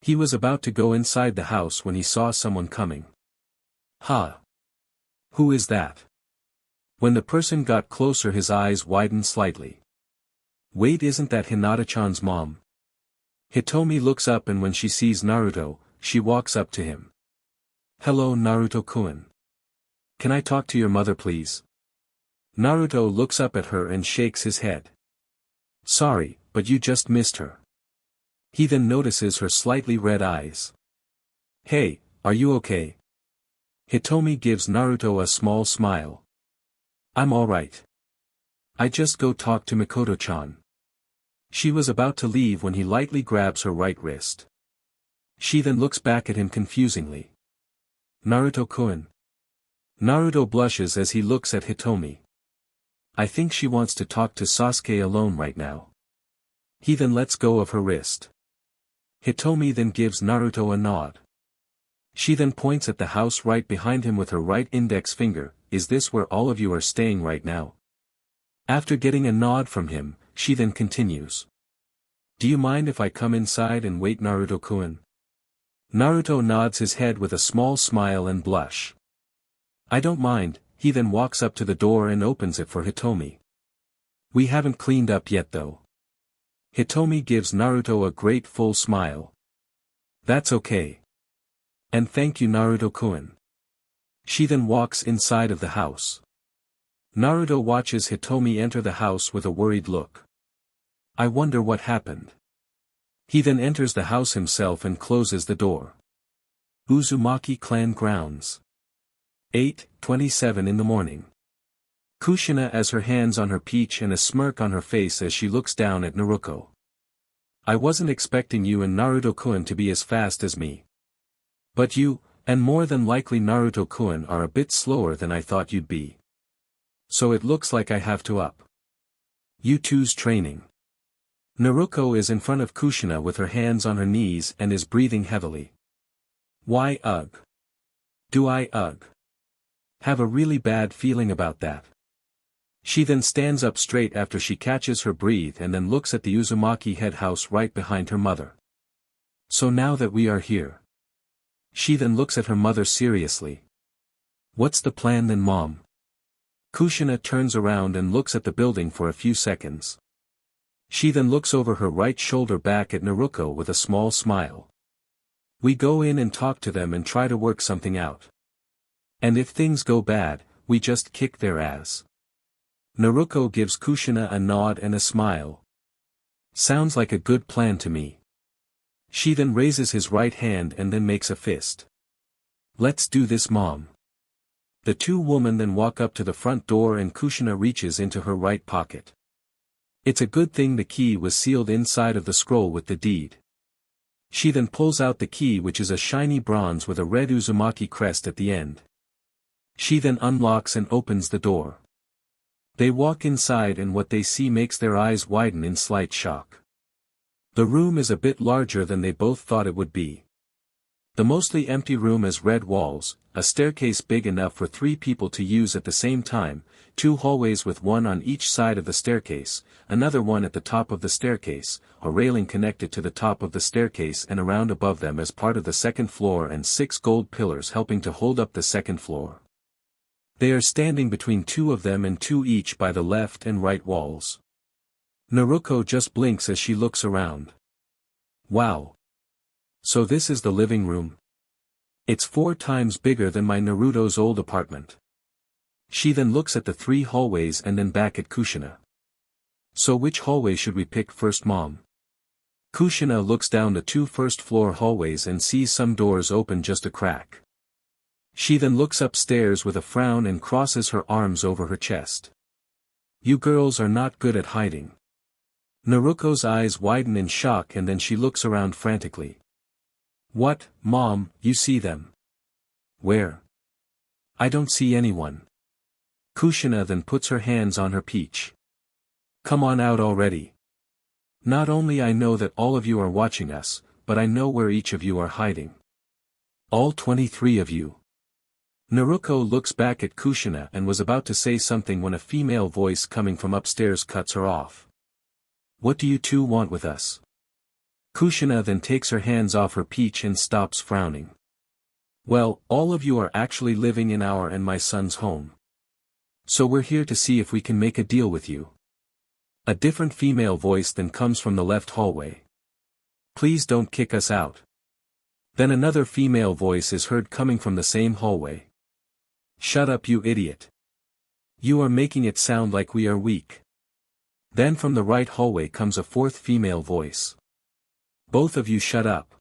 He was about to go inside the house when he saw someone coming. Huh? Who is that? When the person got closer his eyes widened slightly. Wait, isn't that Hinata-chan's mom? Hitomi looks up and when she sees Naruto, she walks up to him. Hello, Naruto-kun. Can I talk to your mother, please? Naruto looks up at her and shakes his head. Sorry, but you just missed her. He then notices her slightly red eyes. Hey, are you okay? Hitomi gives Naruto a small smile. I'm alright. I just go talk to Mikoto-chan. She was about to leave when he lightly grabs her right wrist. She then looks back at him confusingly. Naruto-kun. Naruto blushes as he looks at Hitomi. I think she wants to talk to Sasuke alone right now. He then lets go of her wrist. Hitomi then gives Naruto a nod. She then points at the house right behind him with her right index finger. Is this where all of you are staying right now? After getting a nod from him, she then continues. Do you mind if I come inside and wait, Naruto-kun? Naruto nods his head with a small smile and blush. I don't mind. He then walks up to the door and opens it for Hitomi. We haven't cleaned up yet though. Hitomi gives Naruto a great full smile. That's okay. And thank you, Naruto-kun. She then walks inside of the house. Naruto watches Hitomi enter the house with a worried look. I wonder what happened. He then enters the house himself and closes the door. Uzumaki clan grounds. 8:27 in the morning. Kushina has her hands on her peach and a smirk on her face as she looks down at Naruto. I wasn't expecting you and Naruto-kun to be as fast as me. But you, and more than likely Naruto-kun, are a bit slower than I thought you'd be. So it looks like I have to up you two's training. Naruto is in front of Kushina with her hands on her knees and is breathing heavily. Why ugh? Do I ugh? Have a really bad feeling about that. She then stands up straight after she catches her breath and then looks at the Uzumaki head house right behind her mother. So now that we are here. She then looks at her mother seriously. What's the plan then, Mom? Kushina turns around and looks at the building for a few seconds. She then looks over her right shoulder back at Naruto with a small smile. We go in and talk to them and try to work something out. And if things go bad, we just kick their ass. Naruto gives Kushina a nod and a smile. Sounds like a good plan to me. She then raises his right hand and then makes a fist. Let's do this, Mom. The two women then walk up to the front door and Kushina reaches into her right pocket. It's a good thing the key was sealed inside of the scroll with the deed. She then pulls out the key, which is a shiny bronze with a red Uzumaki crest at the end. She then unlocks and opens the door. They walk inside and what they see makes their eyes widen in slight shock. The room is a bit larger than they both thought it would be. The mostly empty room has red walls, a staircase big enough for 3 people to use at the same time, 2 hallways with one on each side of the staircase, another one at the top of the staircase, a railing connected to the top of the staircase and around above them as part of the second floor, and 6 gold pillars helping to hold up the second floor. They are standing between 2 of them and 2 each by the left and right walls. Naruto just blinks as she looks around. Wow. So this is the living room? It's 4 times bigger than my Naruto's old apartment. She then looks at the 3 hallways and then back at Kushina. So which hallway should we pick first, Mom? Kushina looks down the 2 first floor hallways and sees some doors open just a crack. She then looks upstairs with a frown and crosses her arms over her chest. You girls are not good at hiding. Naruto's eyes widen in shock and then she looks around frantically. What, Mom, you see them? Where? I don't see anyone. Kushina then puts her hands on her peach. Come on out already. Not only I know that all of you are watching us, but I know where each of you are hiding. All 23 of you. Naruto looks back at Kushina and was about to say something when a female voice coming from upstairs cuts her off. What do you two want with us? Kushina then takes her hands off her peach and stops frowning. Well, all of you are actually living in our and my son's home. So we're here to see if we can make a deal with you. A different female voice then comes from the left hallway. Please don't kick us out. Then another female voice is heard coming from the same hallway. Shut up, you idiot. You are making it sound like we are weak. Then from the right hallway comes a 4th female voice. Both of you shut up.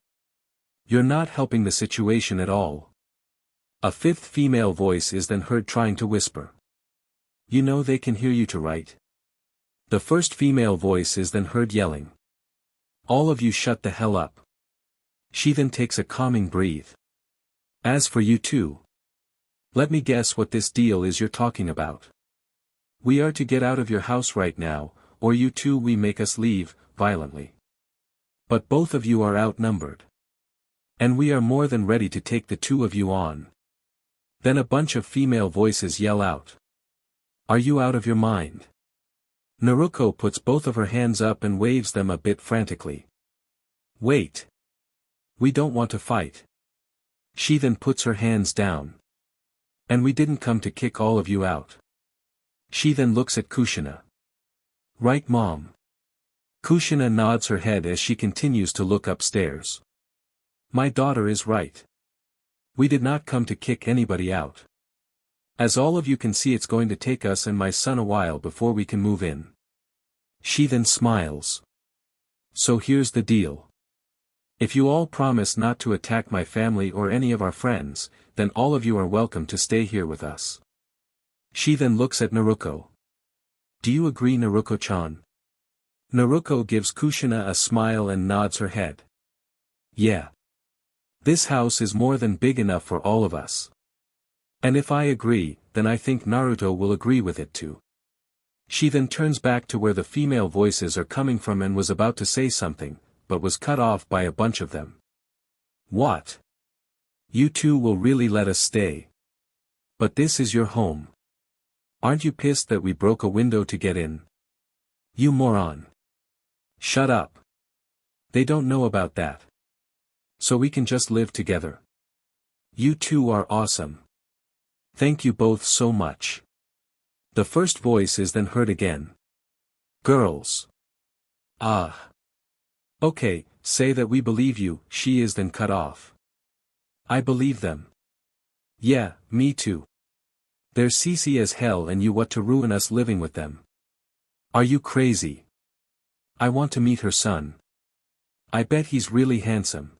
You're not helping the situation at all. A 5th female voice is then heard trying to whisper. You know they can hear you too, right? The first female voice is then heard yelling. All of you shut the hell up. She then takes a calming breath. As for you two, let me guess what this deal is you're talking about. We are to get out of your house right now, or you two we make us leave, violently. But both of you are outnumbered. And we are more than ready to take the two of you on. Then a bunch of female voices yell out. Are you out of your mind? Naruto puts both of her hands up and waves them a bit frantically. Wait. We don't want to fight. She then puts her hands down. And we didn't come to kick all of you out. She then looks at Kushina. Right, Mom? Kushina nods her head as she continues to look upstairs. My daughter is right. We did not come to kick anybody out. As all of you can see, it's going to take us and my son a while before we can move in. She then smiles. So here's the deal. If you all promise not to attack my family or any of our friends, then all of you are welcome to stay here with us. She then looks at Naruto. Do you agree, Naruto-chan? Naruto gives Kushina a smile and nods her head. Yeah. This house is more than big enough for all of us. And if I agree, then I think Naruto will agree with it too. She then turns back to where the female voices are coming from and was about to say something, but was cut off by a bunch of them. What? You two will really let us stay? But this is your home. Aren't you pissed that we broke a window to get in? You moron. Shut up. They don't know about that. So we can just live together. You two are awesome. Thank you both so much. The first voice is then heard again. Girls. Ah. Okay, say that we believe you. She is then cut off. I believe them. Yeah, me too. They're CC as hell and you want to ruin us living with them. Are you crazy? I want to meet her son. I bet he's really handsome.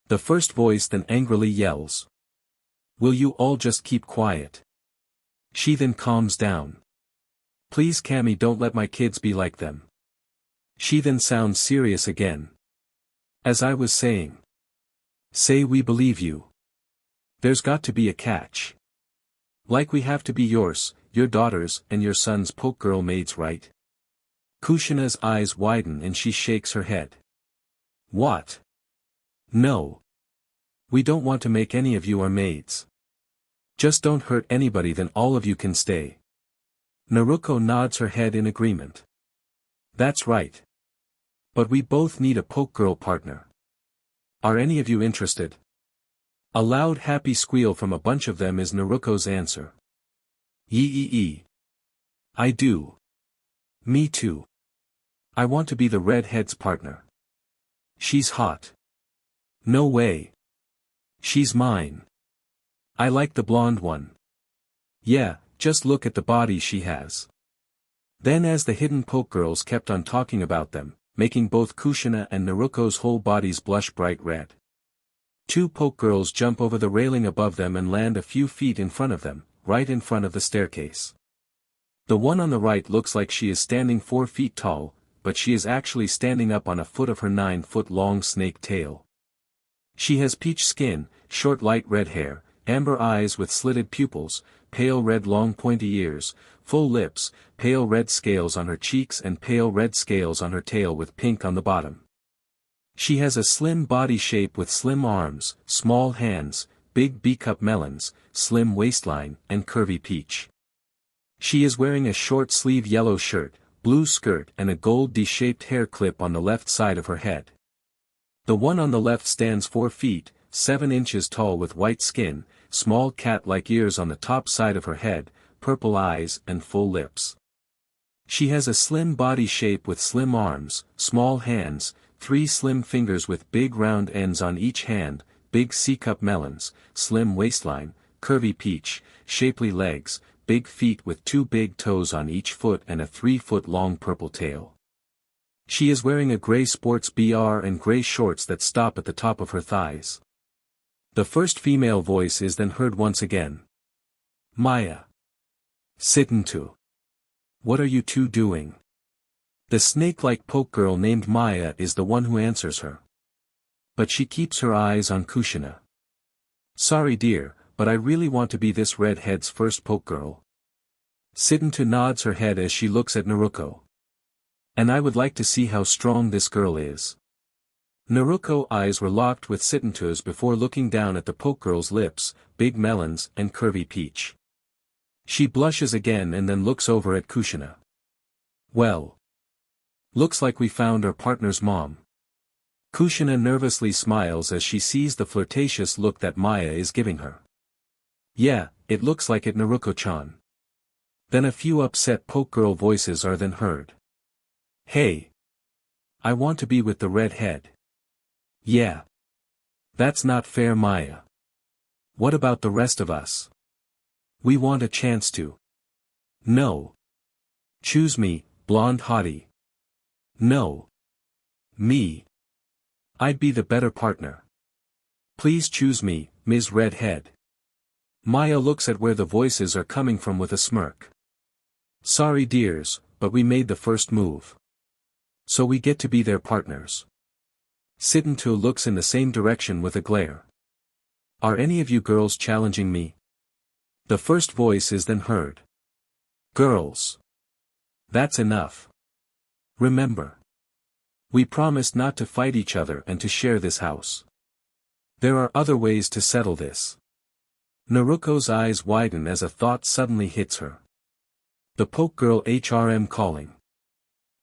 The first voice then angrily yells. Will you all just keep quiet? She then calms down. Please Cammy, don't let my kids be like them. She then sounds serious again. As I was saying. Say we believe you. There's got to be a catch. Like we have to be yours, your daughters, and your son's poke girl maids, right? Kushina's eyes widen and she shakes her head. What? No. We don't want to make any of you our maids. Just don't hurt anybody, then all of you can stay. Naruto nods her head in agreement. That's right. But we both need a poke girl partner. Are any of you interested? A loud happy squeal from a bunch of them is Naruto's answer. Yee. I do. Me too. I want to be the redhead's partner. She's hot. No way. She's mine. I like the blonde one. Yeah, just look at the body she has. Then as the hidden poke girls kept on talking about them, making both Kushina and Naruto's whole bodies blush bright red. Two poke girls jump over the railing above them and land a few feet in front of them, right in front of the staircase. The one on the right looks like she is standing 4 feet tall, but she is actually standing up on a foot of her 9-foot-long snake tail. She has peach skin, short light red hair, amber eyes with slitted pupils, pale red long pointy ears, full lips, pale red scales on her cheeks and pale red scales on her tail with pink on the bottom. She has a slim body shape with slim arms, small hands, big B-cup melons, slim waistline, and curvy peach. She is wearing a short sleeve yellow shirt, blue skirt and a gold D-shaped hair clip on the left side of her head. The one on the left stands 4 feet, 7 inches tall with white skin, small cat-like ears on the top side of her head, purple eyes and full lips. She has a slim body shape with slim arms, small hands, 3 slim fingers with big round ends on each hand, big C-cup melons, slim waistline, curvy peach, shapely legs, big feet with 2 big toes on each foot and a 3-foot-long purple tail. She is wearing a gray sports bra and gray shorts that stop at the top of her thighs. The first female voice is then heard once again. Maya. Sitantu. What are you two doing? The snake-like poke girl named Maya is the one who answers her. But she keeps her eyes on Kushina. Sorry dear, but I really want to be this redhead's first poke girl. Sitantu nods her head as she looks at Naruto. And I would like to see how strong this girl is. Naruto's eyes were locked with Sitantu's before looking down at the Pokegirl's lips, big melons and curvy peach. She blushes again and then looks over at Kushina. Well. Looks like we found our partner's mom. Kushina nervously smiles as she sees the flirtatious look that Maya is giving her. Yeah, it looks like it, Naruto-chan. Then a few upset Pokegirl voices are then heard. Hey! I want to be with the redhead. Yeah. That's not fair, Maya. What about the rest of us? We want a chance to. No. Choose me, blonde hottie. No. Me. I'd be the better partner. Please choose me, Ms. Redhead. Maya looks at where the voices are coming from with a smirk. Sorry dears, but we made the first move. So we get to be their partners. Sitantu looks in the same direction with a glare. Are any of you girls challenging me? The first voice is then heard. Girls. That's enough. Remember. We promised not to fight each other and to share this house. There are other ways to settle this. Naruto's eyes widen as a thought suddenly hits her. The Pokegirl HRM calling.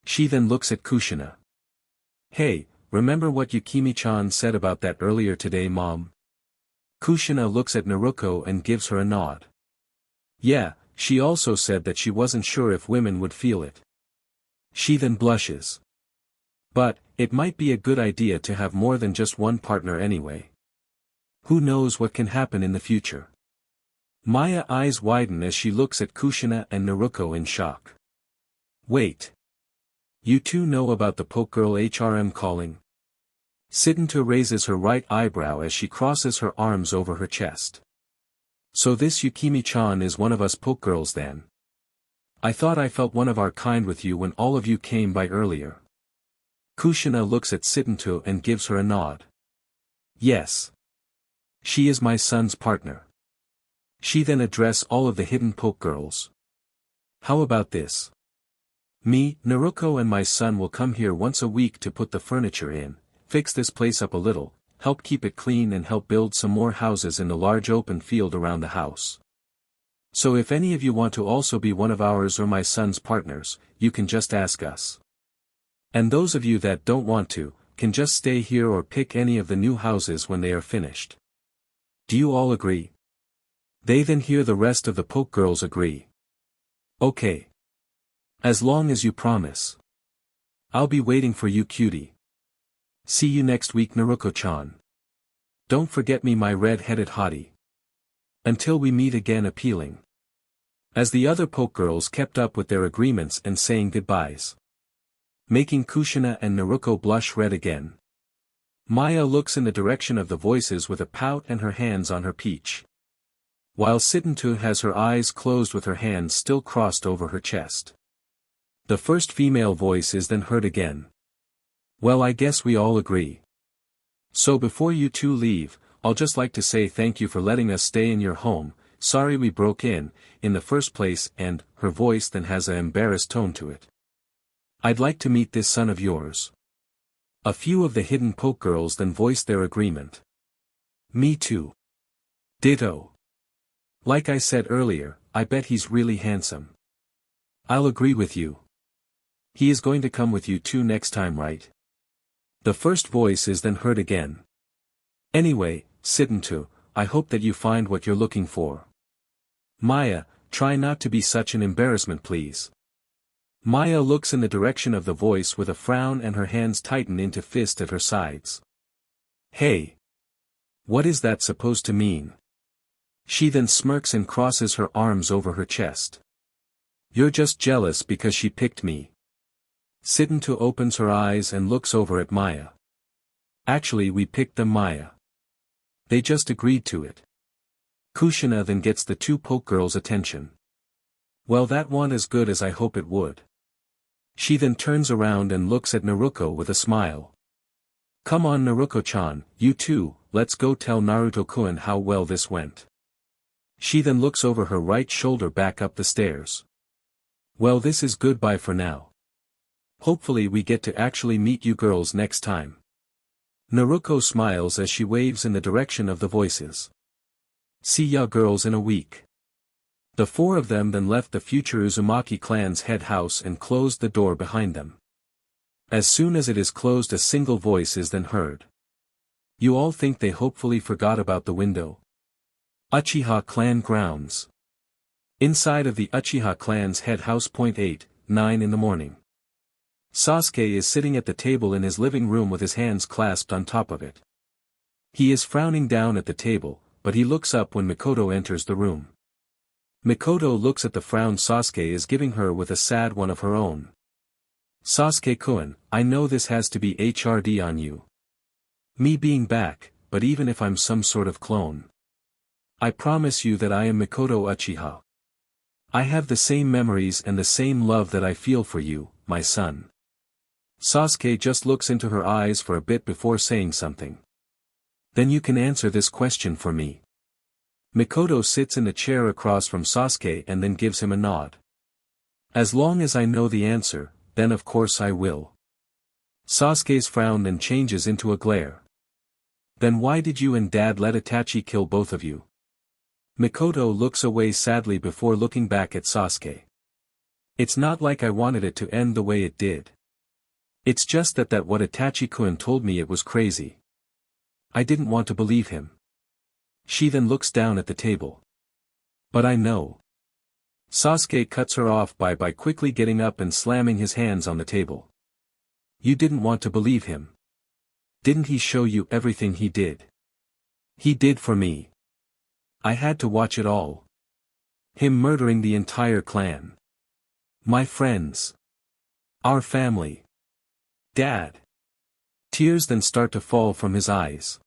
She then looks at Kushina. Hey, remember what Yukimi-chan said about that earlier today, Mom? Kushina looks at Naruto and gives her a nod. Yeah, she also said that she wasn't sure if women would feel it. She then blushes. But, it might be a good idea to have more than just one partner anyway. Who knows what can happen in the future? Maya's eyes widen as she looks at Kushina and Naruto in shock. Wait. You two know about the Pokegirl HRM calling? Sitantu raises her right eyebrow as she crosses her arms over her chest. So this Yukimi-chan is one of us Pokegirls then? I thought I felt one of our kind with you when all of you came by earlier. Kushina looks at Sitantu and gives her a nod. Yes. She is my son's partner. She then addresses all of the hidden Pokegirls. How about this? Me, Naruto and my son will come here once a week to put the furniture in, fix this place up a little, help keep it clean and help build some more houses in the large open field around the house. So if any of you want to also be one of ours or my son's partners, you can just ask us. And those of you that don't want to, can just stay here or pick any of the new houses when they are finished. Do you all agree? They then hear the rest of the Pokegirls agree. Okay. As long as you promise. I'll be waiting for you, cutie. See you next week, Naruto-chan. Don't forget me, my red-headed hottie. Until we meet again, appealing. As the other Pokegirls kept up with their agreements and saying goodbyes. Making Kushina and Naruto blush red again. Maya looks in the direction of the voices with a pout and her hands on her peach. While Sitantu has her eyes closed with her hands still crossed over her chest. The first female voice is then heard again. Well, I guess we all agree. So before you two leave, I'll just like to say thank you for letting us stay in your home. Sorry we broke in the first place, and her voice then has an embarrassed tone to it. I'd like to meet this son of yours. A few of the hidden Pokegirls then voiced their agreement. Me too. Ditto. Like I said earlier, I bet he's really handsome. I'll agree with you. He is going to come with you too next time, right? The first voice is then heard again. Anyway, Sitantu, I hope that you find what you're looking for. Maya, try not to be such an embarrassment, please. Maya looks in the direction of the voice with a frown and her hands tighten into fist at her sides. Hey! What is that supposed to mean? She then smirks and crosses her arms over her chest. You're just jealous because she picked me. Sitantu opens her eyes and looks over at Maya. Actually, we picked them, Maya. They just agreed to it. Kushina then gets the two Pokegirls' attention. Well, that went as good as I hope it would. She then turns around and looks at Naruto with a smile. Come on, Naruto-chan, you too, let's go tell Naruto-kun how well this went. She then looks over her right shoulder back up the stairs. Well, this is goodbye for now. Hopefully we get to actually meet you girls next time. Naruto smiles as she waves in the direction of the voices. See ya girls in a week. The four of them then left the future Uzumaki clan's head house and closed the door behind them. As soon as it is closed, a single voice is then heard. You all think they hopefully forgot about the window. Uchiha clan grounds. Inside of the Uchiha clan's head house. 8:09 in the morning. Sasuke is sitting at the table in his living room with his hands clasped on top of it. He is frowning down at the table, but he looks up when Mikoto enters the room. Mikoto looks at the frown Sasuke is giving her with a sad one of her own. Sasuke-kun, I know this has to be HRD on you. Me being back, but even if I'm some sort of clone. I promise you that I am Mikoto Uchiha. I have the same memories and the same love that I feel for you, my son. Sasuke just looks into her eyes for a bit before saying something. Then you can answer this question for me. Mikoto sits in the chair across from Sasuke and then gives him a nod. As long as I know the answer, then of course I will. Sasuke's frown then changes into a glare. Then why did you and Dad let Itachi kill both of you? Mikoto looks away sadly before looking back at Sasuke. It's not like I wanted it to end the way it did. It's just that what Itachi-kun told me, it was crazy. I didn't want to believe him. She then looks down at the table. But I know. Sasuke cuts her off by quickly getting up and slamming his hands on the table. You didn't want to believe him. Didn't he show you everything he did? He did for me. I had to watch it all. Him murdering the entire clan. My friends. Our family. Dad. Tears then start to fall from his eyes.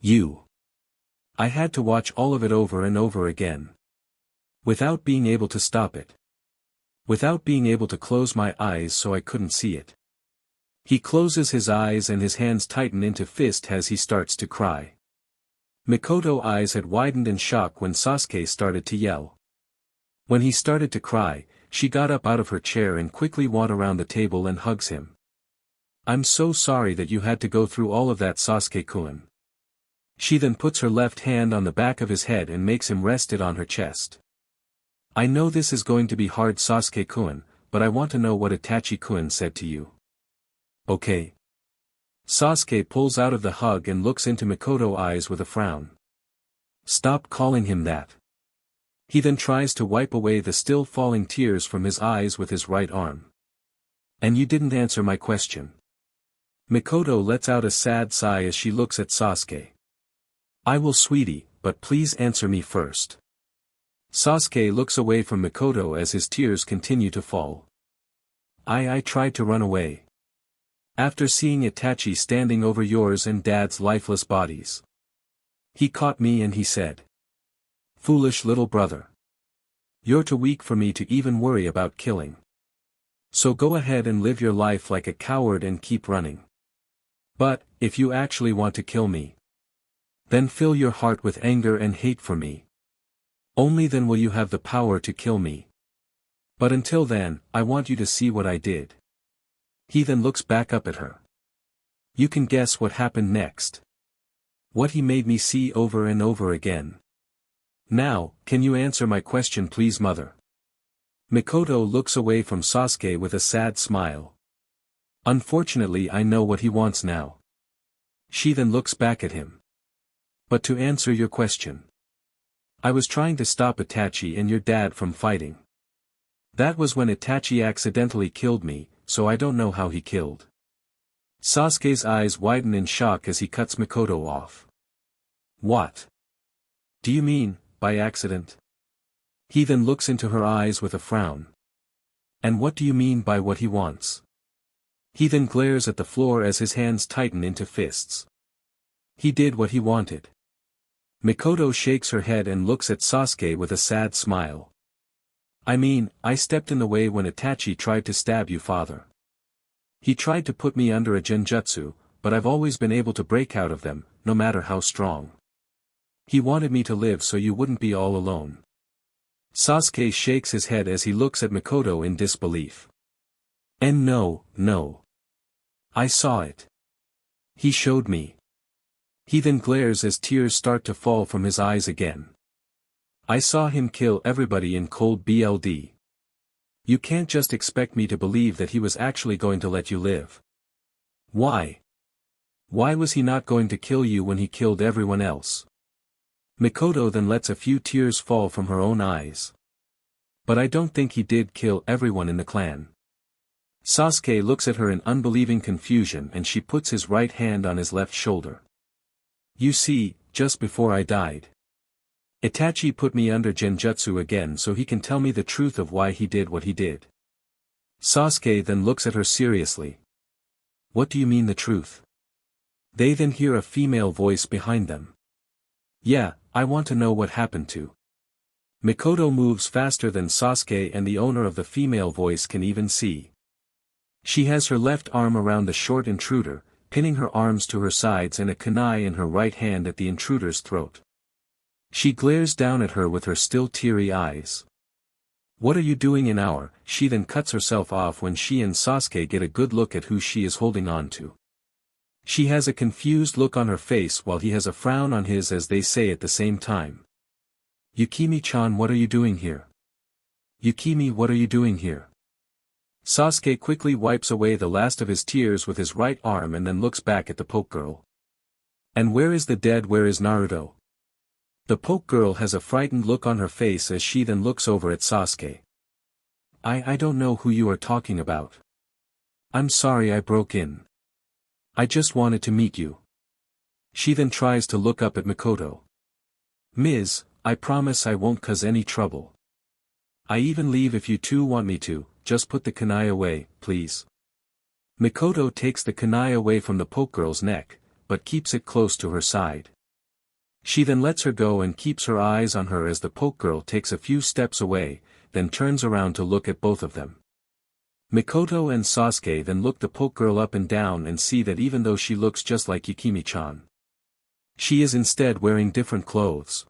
You. I had to watch all of it over and over again. Without being able to stop it. Without being able to close my eyes so I couldn't see it. He closes his eyes and his hands tighten into fist as he starts to cry. Mikoto's eyes had widened in shock when Sasuke started to yell. When he started to cry, she got up out of her chair and quickly went around the table and hugs him. I'm so sorry that you had to go through all of that, Sasuke-kun. She then puts her left hand on the back of his head and makes him rest it on her chest. I know this is going to be hard, Sasuke-kun, but I want to know what Itachi-kun said to you. Okay. Sasuke pulls out of the hug and looks into Mikoto's eyes with a frown. Stop calling him that. He then tries to wipe away the still falling tears from his eyes with his right arm. And you didn't answer my question. Mikoto lets out a sad sigh as she looks at Sasuke. I will, sweetie, but please answer me first. Sasuke looks away from Mikoto as his tears continue to fall. I tried to run away. After seeing Itachi standing over yours and Dad's lifeless bodies. He caught me and he said. Foolish little brother. You're too weak for me to even worry about killing. So go ahead and live your life like a coward and keep running. But, if you actually want to kill me, then fill your heart with anger and hate for me. Only then will you have the power to kill me. But until then, I want you to see what I did. He then looks back up at her. You can guess what happened next. What he made me see over and over again. Now, can you answer my question please, mother? Mikoto looks away from Sasuke with a sad smile. Unfortunately, I know what he wants now. She then looks back at him. But to answer your question. I was trying to stop Itachi and your dad from fighting. That was when Itachi accidentally killed me, so I don't know how he killed. Sasuke's eyes widen in shock as he cuts Mikoto off. What? Do you mean, by accident? He then looks into her eyes with a frown. And what do you mean by what he wants? He then glares at the floor as his hands tighten into fists. He did what he wanted. Mikoto shakes her head and looks at Sasuke with a sad smile. I mean, I stepped in the way when Itachi tried to stab you, father. He tried to put me under a genjutsu, but I've always been able to break out of them, no matter how strong. He wanted me to live so you wouldn't be all alone. Sasuke shakes his head as he looks at Mikoto in disbelief. And no. I saw it. He showed me. He then glares as tears start to fall from his eyes again. I saw him kill everybody in cold blood. You can't just expect me to believe that he was actually going to let you live. Why? Why was he not going to kill you when he killed everyone else? Mikoto then lets a few tears fall from her own eyes. But I don't think he did kill everyone in the clan. Sasuke looks at her in unbelieving confusion and she puts his right hand on his left shoulder. You see, just before I died, Itachi put me under genjutsu again so he can tell me the truth of why he did what he did. Sasuke then looks at her seriously. What do you mean the truth? They then hear a female voice behind them. Yeah, I want to know what happened to. Mikoto moves faster than Sasuke and the owner of the female voice can even see. She has her left arm around the short intruder, pinning her arms to her sides and a kunai in her right hand at the intruder's throat. She glares down at her with her still teary eyes. What are you doing in our? She then cuts herself off when she and Sasuke get a good look at who she is holding on to. She has a confused look on her face while he has a frown on his as they say at the same time. Yukimi-chan, what are you doing here? Yukimi, what are you doing here? Sasuke quickly wipes away the last of his tears with his right arm and then looks back at the poke girl. And where is the dead? Where is Naruto? The poke girl has a frightened look on her face as she then looks over at Sasuke. I don't know who you are talking about. I'm sorry I broke in. I just wanted to meet you. She then tries to look up at Mikoto. Ms., I promise I won't cause any trouble. I even leave if you two want me to, just put the kunai away, please. Mikoto takes the kunai away from the poke girl's neck, but keeps it close to her side. She then lets her go and keeps her eyes on her as the poke girl takes a few steps away, then turns around to look at both of them. Mikoto and Sasuke then look the poke girl up and down and see that even though she looks just like Yukimi-chan, she is instead wearing different clothes.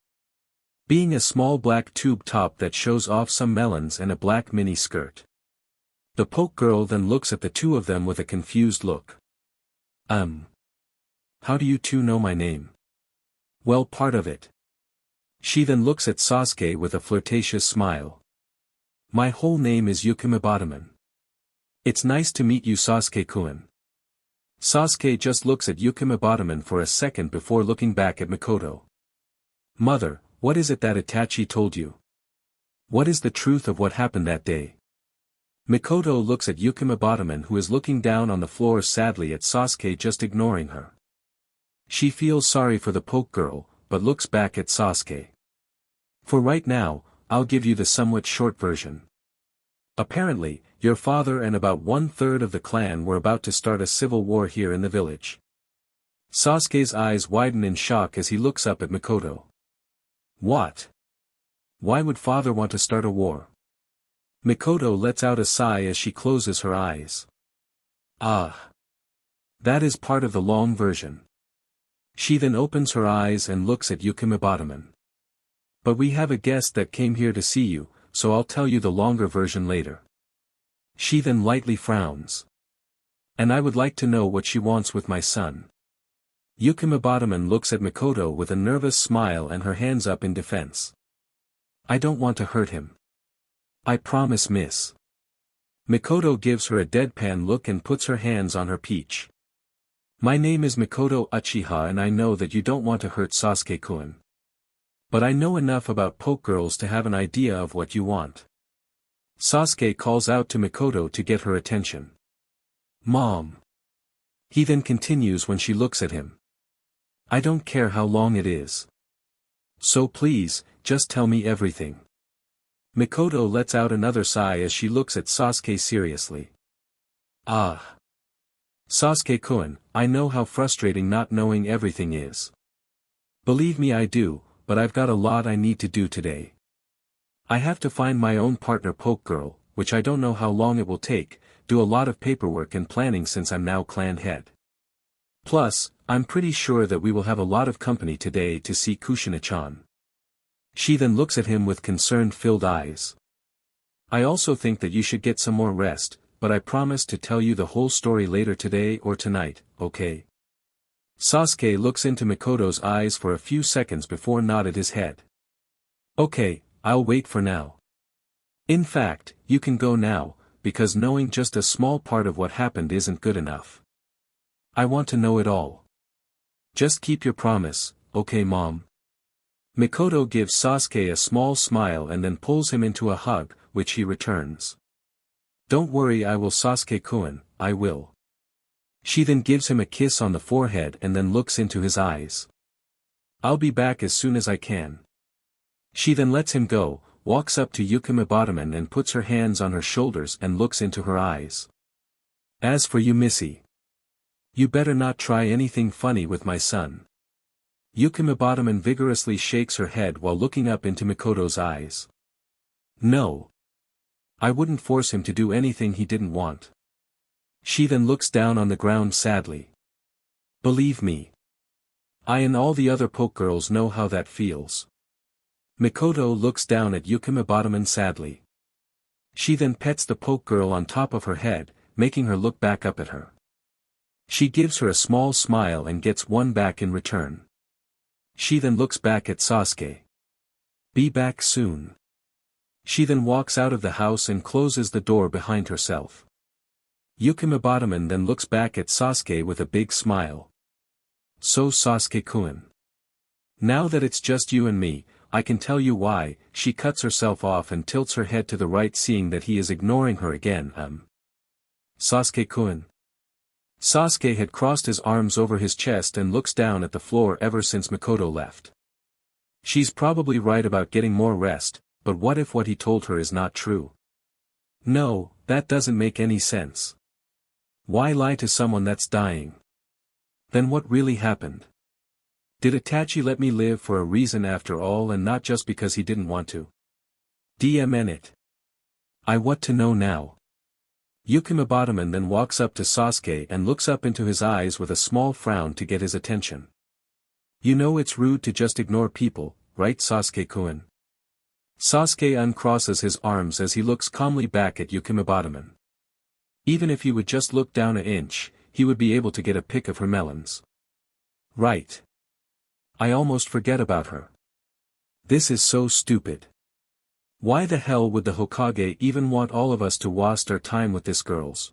Being a small black tube top that shows off some melons and a black mini skirt. The poke girl then looks at the two of them with a confused look. How do you two know my name? Well, part of it. She then looks at Sasuke with a flirtatious smile. My whole name is Yukimi-badaman. It's nice to meet you, Sasuke-kun. Sasuke just looks at Yukimi-badaman for a second before looking back at Mikoto. Mother, what is it that Itachi told you? What is the truth of what happened that day? Mikoto looks at Yukimi-badaman who is looking down on the floor sadly at Sasuke just ignoring her. She feels sorry for the poke girl, but looks back at Sasuke. For right now, I'll give you the somewhat short version. Apparently, your father and about 1/3 of the clan were about to start a civil war here in the village. Sasuke's eyes widen in shock as he looks up at Mikoto. What? Why would father want to start a war? Mikoto lets out a sigh as she closes her eyes. Ah. That is part of the long version. She then opens her eyes and looks at Yukimi-badaman. But we have a guest that came here to see you, so I'll tell you the longer version later. She then lightly frowns. And I would like to know what she wants with my son. Yukimi-badaman looks at Mikoto with a nervous smile and her hands up in defense. I don't want to hurt him. I promise, miss. Mikoto gives her a deadpan look and puts her hands on her peach. My name is Mikoto Uchiha and I know that you don't want to hurt Sasuke-kun. But I know enough about poke girls to have an idea of what you want. Sasuke calls out to Mikoto to get her attention. Mom. He then continues when she looks at him. I don't care how long it is. So please, just tell me everything. Mikoto lets out another sigh as she looks at Sasuke seriously. Ah. Sasuke-kun, I know how frustrating not knowing everything is. Believe me, I do, but I've got a lot I need to do today. I have to find my own partner poke girl, which I don't know how long it will take, do a lot of paperwork and planning since I'm now clan head. Plus, I'm pretty sure that we will have a lot of company today to see Kushina-chan. She then looks at him with concern-filled eyes. I also think that you should get some more rest, but I promise to tell you the whole story later today or tonight, okay? Sasuke looks into Mikoto's eyes for a few seconds before nodded his head. Okay, I'll wait for now. In fact, you can go now, because knowing just a small part of what happened isn't good enough. I want to know it all. Just keep your promise, okay mom? Mikoto gives Sasuke a small smile and then pulls him into a hug, which he returns. Don't worry, I will, Sasuke-kun, I will. She then gives him a kiss on the forehead and then looks into his eyes. I'll be back as soon as I can. She then lets him go, walks up to Yukimi Bottoman and puts her hands on her shoulders and looks into her eyes. As for you, Missy, you better not try anything funny with my son. Yukimi Bottoman vigorously shakes her head while looking up into Mikoto's eyes. No. I wouldn't force him to do anything he didn't want. She then looks down on the ground sadly. Believe me. I and all the other Pokegirls know how that feels. Mikoto looks down at Yukimi Bottoman sadly. She then pets the Pokegirl on top of her head, making her look back up at her. She gives her a small smile and gets one back in return. She then looks back at Sasuke. Be back soon. She then walks out of the house and closes the door behind herself. Yukimi Bottoman then looks back at Sasuke with a big smile. So Sasuke-kun. Now that it's just you and me, I can tell you why. She cuts herself off and tilts her head to the right, seeing that he is ignoring her again. Sasuke-kun. Sasuke had crossed his arms over his chest and looks down at the floor ever since Mikoto left. She's probably right about getting more rest, but what if what he told her is not true? No, that doesn't make any sense. Why lie to someone that's dying? Then what really happened? Did Itachi let me live for a reason after all and not just because he didn't want to? DMN. I want to know now. Yukimi Bottoman then walks up to Sasuke and looks up into his eyes with a small frown to get his attention. You know it's rude to just ignore people, right, Sasuke-kun? Sasuke uncrosses his arms as he looks calmly back at Yukimi Bottoman. Even if he would just look down an inch, he would be able to get a pick of her melons. Right. I almost forget about her. This is so stupid. Why the hell would the Hokage even want all of us to waste our time with this girls?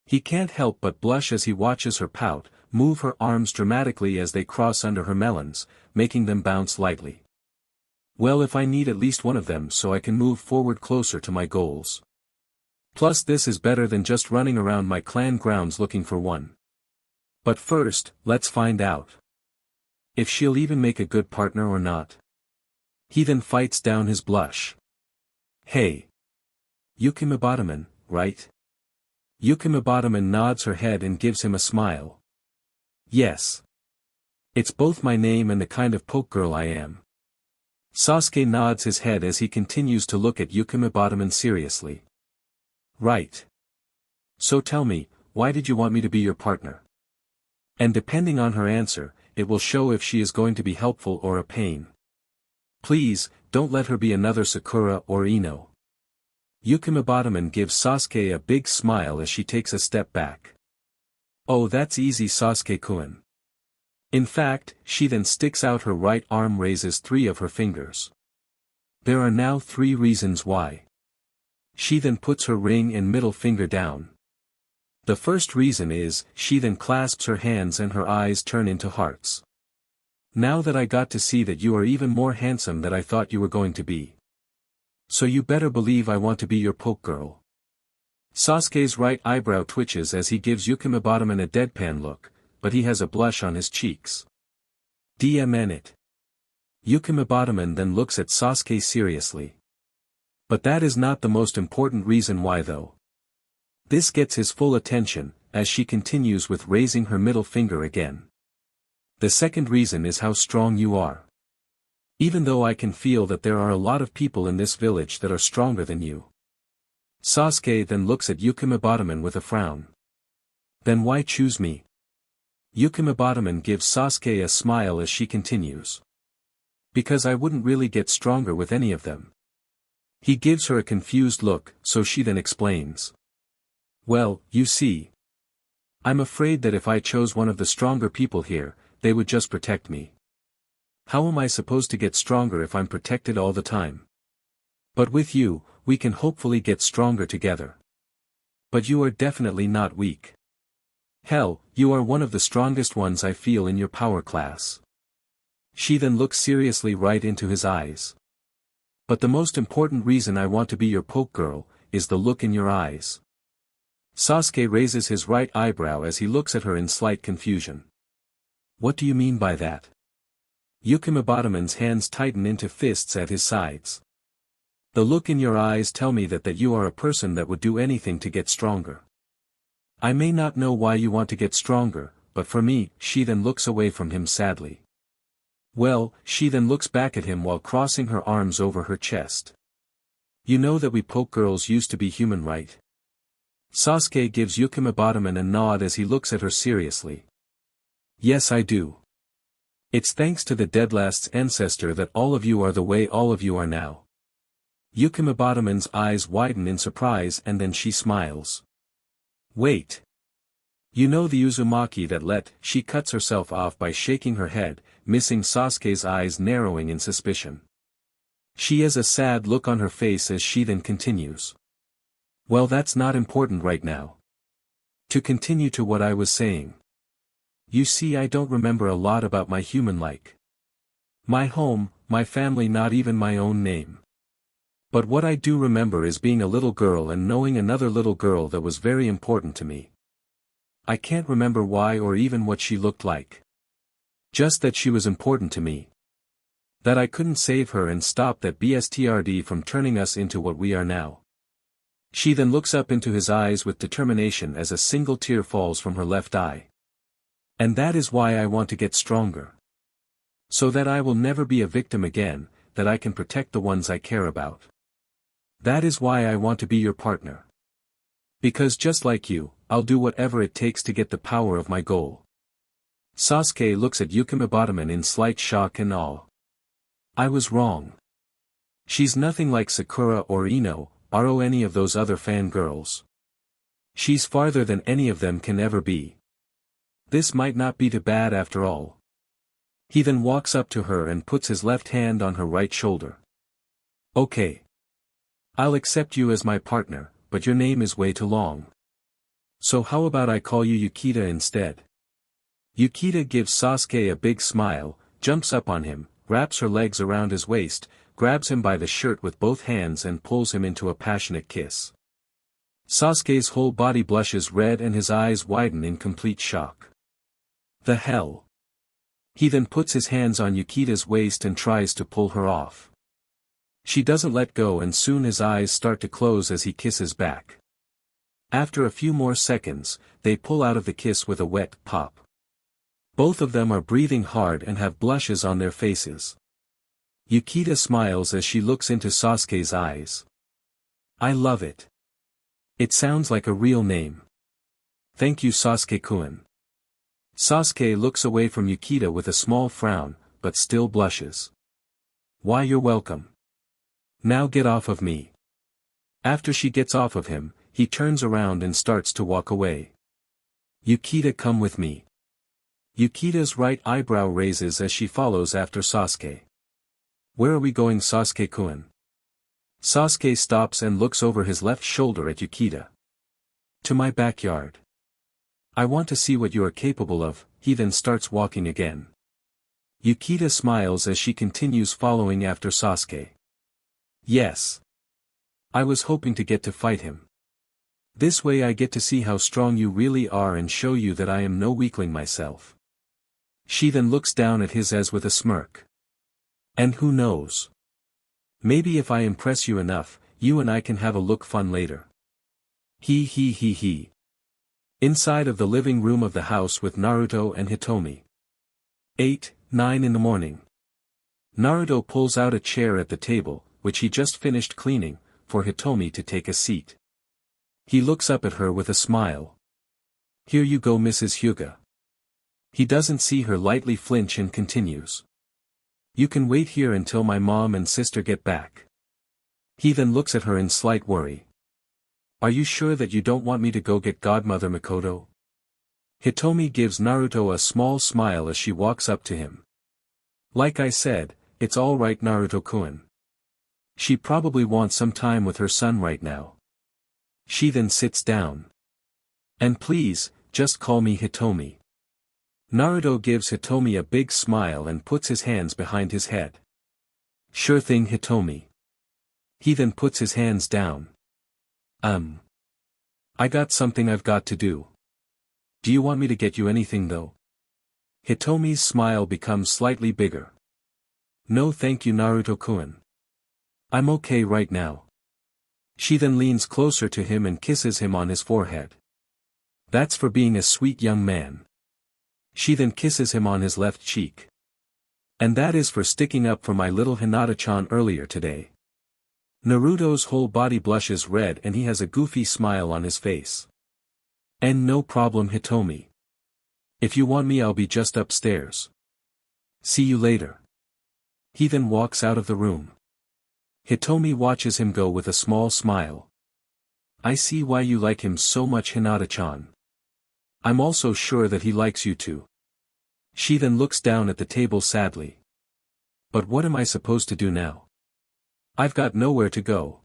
He can't help but blush as he watches her pout, move her arms dramatically as they cross under her melons, making them bounce lightly. Well, if I need at least one of them so I can move forward closer to my goals. Plus this is better than just running around my clan grounds looking for one. But first, let's find out if she'll even make a good partner or not. He then fights down his blush. Hey. Yukimi Bottoman, right? Yukimi Bottoman nods her head and gives him a smile. Yes. It's both my name and the kind of Pokegirl I am. Sasuke nods his head as he continues to look at Yukimi Bottoman seriously. Right. So tell me, why did you want me to be your partner? And depending on her answer, it will show if she is going to be helpful or a pain. Please, don't let her be another Sakura or Ino. Yukimi Bottoman gives Sasuke a big smile as she takes a step back. Oh, that's easy, Sasuke-kun. In fact, she then sticks out her right arm, raises 3 of her fingers. There are now 3 reasons why. She then puts her ring and middle finger down. The first reason is, she then clasps her hands and her eyes turn into hearts. Now that I got to see that you are even more handsome than I thought you were going to be. So you better believe I want to be your Pokegirl. Sasuke's right eyebrow twitches as he gives Yukimi Bottoman a deadpan look, but he has a blush on his cheeks. DMN. Yukimi Bottoman then looks at Sasuke seriously. But that is not the most important reason why though. This gets his full attention, as she continues with raising her middle finger again. The second reason is how strong you are. Even though I can feel that there are a lot of people in this village that are stronger than you. Sasuke then looks at Yukimi Bottoman with a frown. Then why choose me? Yukimi Bottoman gives Sasuke a smile as she continues. Because I wouldn't really get stronger with any of them. He gives her a confused look, so she then explains. Well, you see. I'm afraid that if I chose one of the stronger people here, they would just protect me. How am I supposed to get stronger if I'm protected all the time? But with you, we can hopefully get stronger together. But you are definitely not weak. Hell, you are one of the strongest ones I feel in your power class. She then looks seriously right into his eyes. But the most important reason I want to be your poke girl, is the look in your eyes. Sasuke raises his right eyebrow as he looks at her in slight confusion. What do you mean by that? Yukimibatoman's hands tighten into fists at his sides. The look in your eyes tell me that you are a person that would do anything to get stronger. I may not know why you want to get stronger, but for me, she then looks away from him sadly. Well, she then looks back at him while crossing her arms over her chest. You know that we poke girls used to be human, right? Sasuke gives Yukimibatoman a nod as he looks at her seriously. Yes, I do. It's thanks to the dead last's ancestor that all of you are the way all of you are now. Yukimibatoman's eyes widen in surprise and then she smiles. Wait. You know the Uzumaki that she cuts herself off by shaking her head, missing Sasuke's eyes narrowing in suspicion. She has a sad look on her face as she then continues. Well, that's not important right now. To continue to what I was saying. You see, I don't remember a lot about my human like. My home, my family, not even my own name. But what I do remember is being a little girl and knowing another little girl that was very important to me. I can't remember why or even what she looked like. Just that she was important to me. That I couldn't save her and stop that BSTRD from turning us into what we are now. She then looks up into his eyes with determination as a single tear falls from her left eye. And that is why I want to get stronger. So that I will never be a victim again, that I can protect the ones I care about. That is why I want to be your partner. Because just like you, I'll do whatever it takes to get the power of my goal. Sasuke looks at Yukimibatoman in slight shock and awe. I was wrong. She's nothing like Sakura or Ino, or any of those other fangirls. She's farther than any of them can ever be. This might not be too bad after all. He then walks up to her and puts his left hand on her right shoulder. Okay. I'll accept you as my partner, but your name is way too long. So how about I call you Yukita instead? Yukita gives Sasuke a big smile, jumps up on him, wraps her legs around his waist, grabs him by the shirt with both hands and pulls him into a passionate kiss. Sasuke's whole body blushes red and his eyes widen in complete shock. The hell? He then puts his hands on Yukita's waist and tries to pull her off. She doesn't let go and soon his eyes start to close as he kisses back. After a few more seconds, they pull out of the kiss with a wet pop. Both of them are breathing hard and have blushes on their faces. Yukita smiles as she looks into Sasuke's eyes. I love it. It sounds like a real name. Thank you, Sasuke-kun. Sasuke looks away from Yukita with a small frown, but still blushes. Why, you're welcome. Now get off of me. After she gets off of him, he turns around and starts to walk away. Yukita, come with me. Yukita's right eyebrow raises as she follows after Sasuke. Where are we going, Sasuke-kun? Sasuke stops and looks over his left shoulder at Yukita. To my backyard. I want to see what you are capable of. He then starts walking again. Yukita smiles as she continues following after Sasuke. Yes. I was hoping to get to fight him. This way I get to see how strong you really are and show you that I am no weakling myself. She then looks down at his as with a smirk. And who knows? Maybe if I impress you enough, you and I can have a look fun later. He. Inside of the living room of the house with Naruto and Hitomi. 9 in the morning. Naruto pulls out a chair at the table, which he just finished cleaning, for Hitomi to take a seat. He looks up at her with a smile. Here you go, Mrs. Hyuga. He doesn't see her lightly flinch and continues. You can wait here until my mom and sister get back. He then looks at her in slight worry. Are you sure that you don't want me to go get godmother Mikoto? Hitomi gives Naruto a small smile as she walks up to him. Like I said, it's alright Naruto-kun. She probably wants some time with her son right now. She then sits down. And please, just call me Hitomi. Naruto gives Hitomi a big smile and puts his hands behind his head. Sure thing Hitomi. He then puts his hands down. I got something I've got to do. Do you want me to get you anything though? Hitomi's smile becomes slightly bigger. No thank you Naruto-kun. I'm okay right now. She then leans closer to him and kisses him on his forehead. That's for being a sweet young man. She then kisses him on his left cheek. And that is for sticking up for my little Hinata-chan earlier today. Naruto's whole body blushes red and he has a goofy smile on his face. And no problem Hitomi. If you want me I'll be just upstairs. See you later. He then walks out of the room. Hitomi watches him go with a small smile. I see why you like him so much Hinata-chan. I'm also sure that he likes you too. She then looks down at the table sadly. But what am I supposed to do now? I've got nowhere to go.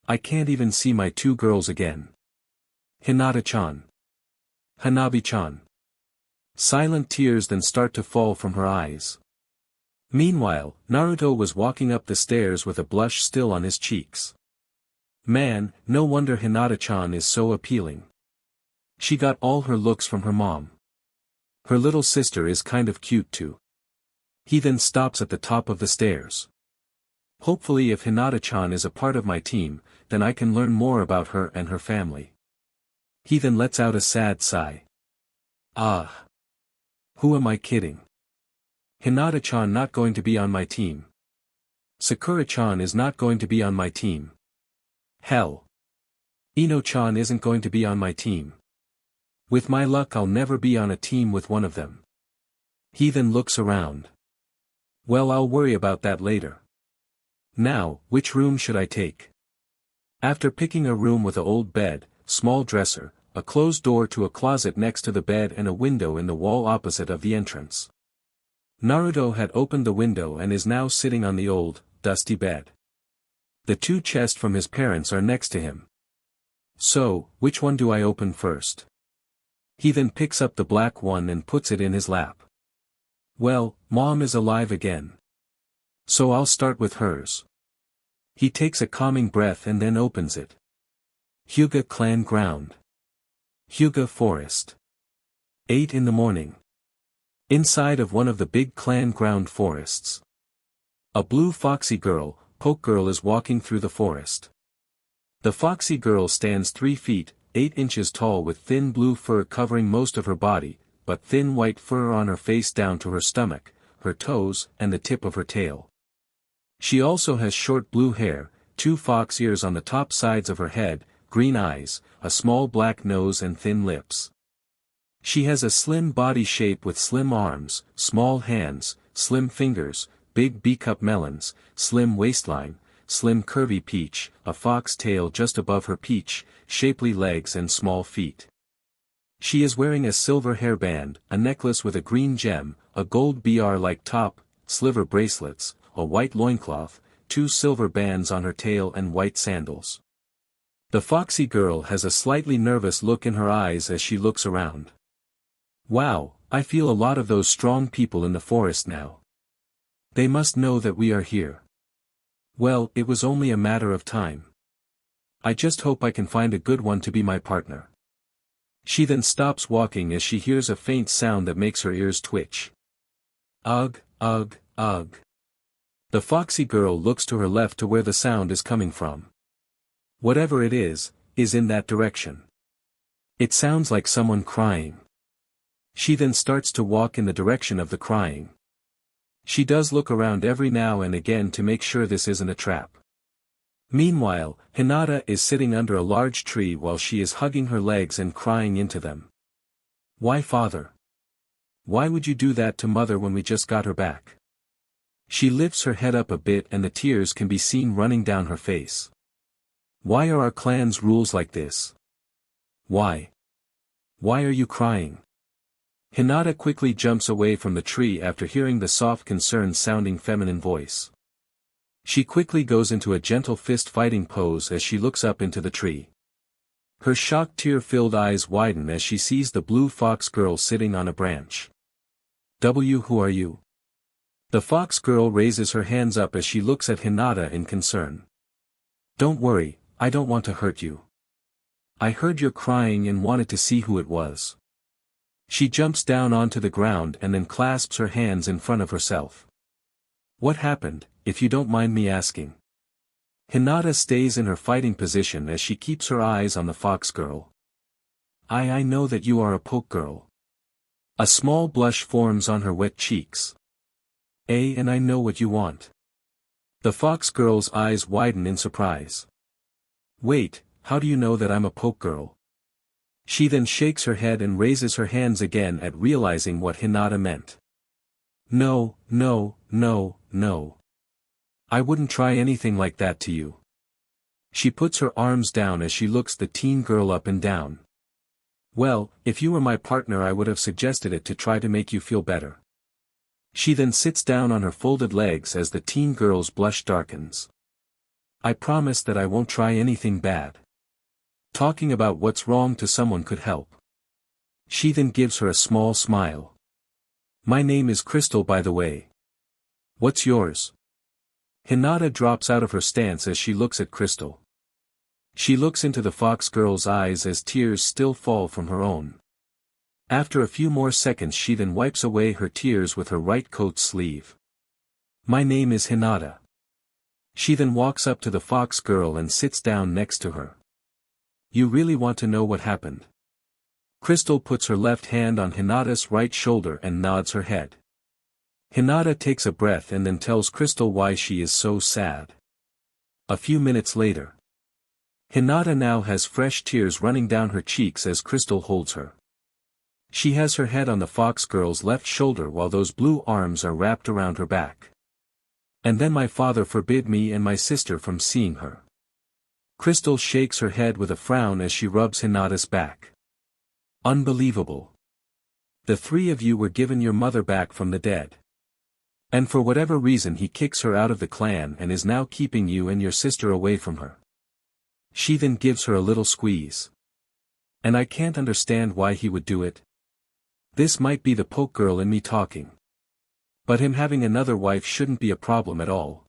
I can't even see my two girls again. Hinata-chan. Hanabi-chan. Silent tears then start to fall from her eyes. Meanwhile, Naruto was walking up the stairs with a blush still on his cheeks. Man, no wonder Hinata-chan is so appealing. She got all her looks from her mom. Her little sister is kind of cute too. He then stops at the top of the stairs. Hopefully if Hinata-chan is a part of my team, then I can learn more about her and her family. He then lets out a sad sigh. Ah. Who am I kidding? Hinata-chan not going to be on my team. Sakura-chan is not going to be on my team. Hell. Ino-chan isn't going to be on my team. With my luck I'll never be on a team with one of them. He then looks around. Well I'll worry about that later. Now, which room should I take? After picking a room with an old bed, small dresser, a closed door to a closet next to the bed and a window in the wall opposite of the entrance. Naruto had opened the window and is now sitting on the old, dusty bed. The two chests from his parents are next to him. So, which one do I open first? He then picks up the black one and puts it in his lap. Well, Mom is alive again. So I'll start with hers. He takes a calming breath and then opens it. Hyuga Clan Ground. Hyuga Forest. 8 in the morning. Inside of one of the big clan ground forests. A blue foxy girl, Pokegirl is walking through the forest. The foxy girl stands 3 feet, 8 inches tall with thin blue fur covering most of her body, but thin white fur on her face down to her stomach, her toes, and the tip of her tail. She also has short blue hair, 2 fox ears on the top sides of her head, green eyes, a small black nose and thin lips. She has a slim body shape with slim arms, small hands, slim fingers, big B-cup melons, slim waistline, slim curvy peach, a fox tail just above her peach, shapely legs and small feet. She is wearing a silver hairband, a necklace with a green gem, a gold BR-like top, sliver bracelets, a white loincloth, 2 silver bands on her tail and white sandals. The foxy girl has a slightly nervous look in her eyes as she looks around. Wow, I feel a lot of those strong people in the forest now. They must know that we are here. Well, it was only a matter of time. I just hope I can find a good one to be my partner. She then stops walking as she hears a faint sound that makes her ears twitch. Ugh, ugh, ugh. The foxy girl looks to her left to where the sound is coming from. Whatever it is in that direction. It sounds like someone crying. She then starts to walk in the direction of the crying. She does look around every now and again to make sure this isn't a trap. Meanwhile, Hinata is sitting under a large tree while she is hugging her legs and crying into them. Why father? Why would you do that to mother when we just got her back? She lifts her head up a bit and the tears can be seen running down her face. Why are our clan's rules like this? Why? Why are you crying? Hinata quickly jumps away from the tree after hearing the soft concerned-sounding feminine voice. She quickly goes into a gentle fist-fighting pose as she looks up into the tree. Her shocked tear-filled eyes widen as she sees the blue fox girl sitting on a branch. Who are you? The fox girl raises her hands up as she looks at Hinata in concern. Don't worry, I don't want to hurt you. I heard your crying and wanted to see who it was. She jumps down onto the ground and then clasps her hands in front of herself. What happened, if you don't mind me asking? Hinata stays in her fighting position as she keeps her eyes on the fox girl. I know that you are a poke girl. A small blush forms on her wet cheeks. And I know what you want. The fox girl's eyes widen in surprise. Wait, how do you know that I'm a poke girl? She then shakes her head and raises her hands again at realizing what Hinata meant. No. I wouldn't try anything like that to you. She puts her arms down as she looks the teen girl up and down. Well, if you were my partner I would have suggested it to try to make you feel better. She then sits down on her folded legs as the teen girl's blush darkens. I promise that I won't try anything bad. Talking about what's wrong to someone could help. She then gives her a small smile. My name is Crystal, by the way. What's yours? Hinata drops out of her stance as she looks at Crystal. She looks into the fox girl's eyes as tears still fall from her own. After a few more seconds she then wipes away her tears with her right coat sleeve. My name is Hinata. She then walks up to the fox girl and sits down next to her. You really want to know what happened? Crystal puts her left hand on Hinata's right shoulder and nods her head. Hinata takes a breath and then tells Crystal why she is so sad. A few minutes later. Hinata now has fresh tears running down her cheeks as Crystal holds her. She has her head on the fox girl's left shoulder while those blue arms are wrapped around her back. And then my father forbid me and my sister from seeing her. Crystal shakes her head with a frown as she rubs Hinata's back. Unbelievable. The three of you were given your mother back from the dead. And for whatever reason he kicks her out of the clan and is now keeping you and your sister away from her. She then gives her a little squeeze. And I can't understand why he would do it. This might be the poke girl in me talking. But him having another wife shouldn't be a problem at all.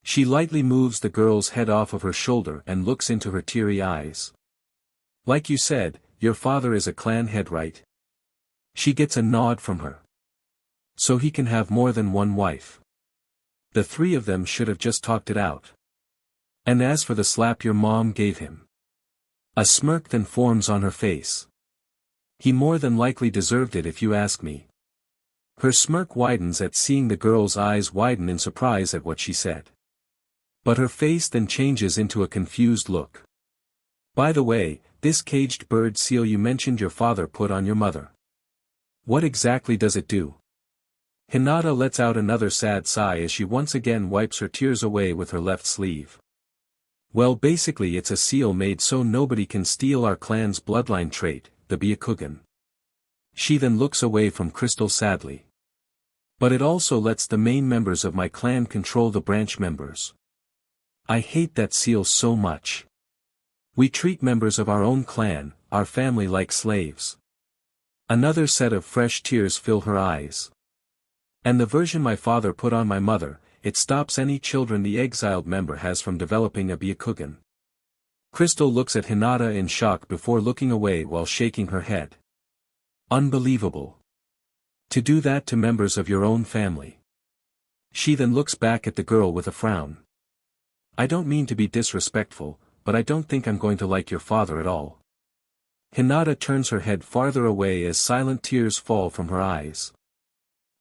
She lightly moves the girl's head off of her shoulder and looks into her teary eyes. Like you said, your father is a clan head, right? She gets a nod from her. So he can have more than one wife. The three of them should have just talked it out. And as for the slap your mom gave him. A smirk then forms on her face. He more than likely deserved it if you ask me. Her smirk widens at seeing the girl's eyes widen in surprise at what she said. But her face then changes into a confused look. By the way, this caged bird seal you mentioned your father put on your mother. What exactly does it do? Hinata lets out another sad sigh as she once again wipes her tears away with her left sleeve. Well, basically it's a seal made so nobody can steal our clan's bloodline trait, the Byakugan. She then looks away from Crystal sadly. But it also lets the main members of my clan control the branch members. I hate that seal so much. We treat members of our own clan, our family, like slaves. Another set of fresh tears fill her eyes. And the version my father put on my mother, it stops any children the exiled member has from developing a Byakugan. Crystal looks at Hinata in shock before looking away while shaking her head. Unbelievable. To do that to members of your own family. She then looks back at the girl with a frown. I don't mean to be disrespectful, but I don't think I'm going to like your father at all. Hinata turns her head farther away as silent tears fall from her eyes.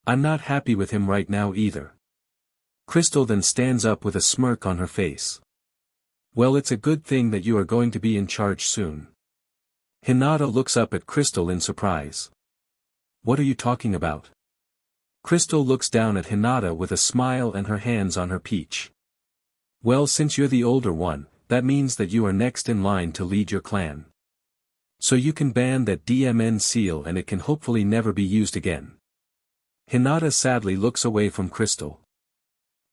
I'm not happy with him right now either. Crystal then stands up with a smirk on her face. Well, it's a good thing that you are going to be in charge soon. Hinata looks up at Crystal in surprise. What are you talking about? Crystal looks down at Hinata with a smile and her hands on her peach. Well, since you're the older one, that means that you are next in line to lead your clan. So you can ban that DMN seal and it can hopefully never be used again. Hinata sadly looks away from Crystal.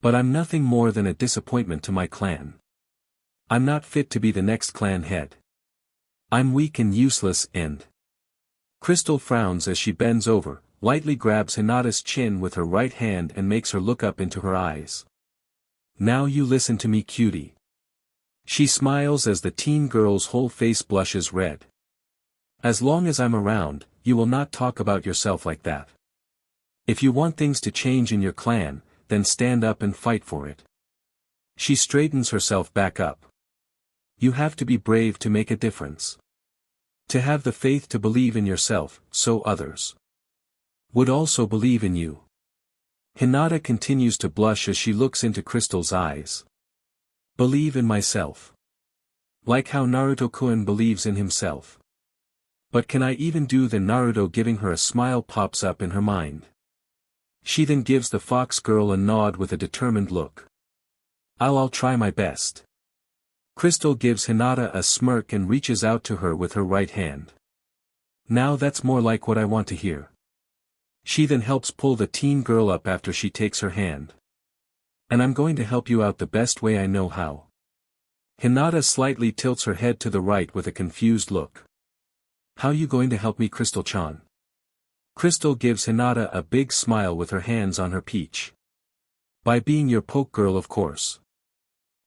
But I'm nothing more than a disappointment to my clan. I'm not fit to be the next clan head. I'm weak and useless and... Crystal frowns as she bends over, lightly grabs Hinata's chin with her right hand and makes her look up into her eyes. Now you listen to me, cutie. She smiles as the teen girl's whole face blushes red. As long as I'm around, you will not talk about yourself like that. If you want things to change in your clan, then stand up and fight for it. She straightens herself back up. You have to be brave to make a difference. To have the faith to believe in yourself, so others would also believe in you. Hinata continues to blush as she looks into Crystal's eyes. Believe in myself. Like how Naruto-kun believes in himself. But can I even do the Naruto? Giving her a smile pops up in her mind. She then gives the fox girl a nod with a determined look. I'll try my best. Crystal gives Hinata a smirk and reaches out to her with her right hand. Now that's more like what I want to hear. She then helps pull the teen girl up after she takes her hand. And I'm going to help you out the best way I know how. Hinata slightly tilts her head to the right with a confused look. How you going to help me, Crystal-chan? Crystal gives Hinata a big smile with her hands on her peach. By being your poke girl, of course.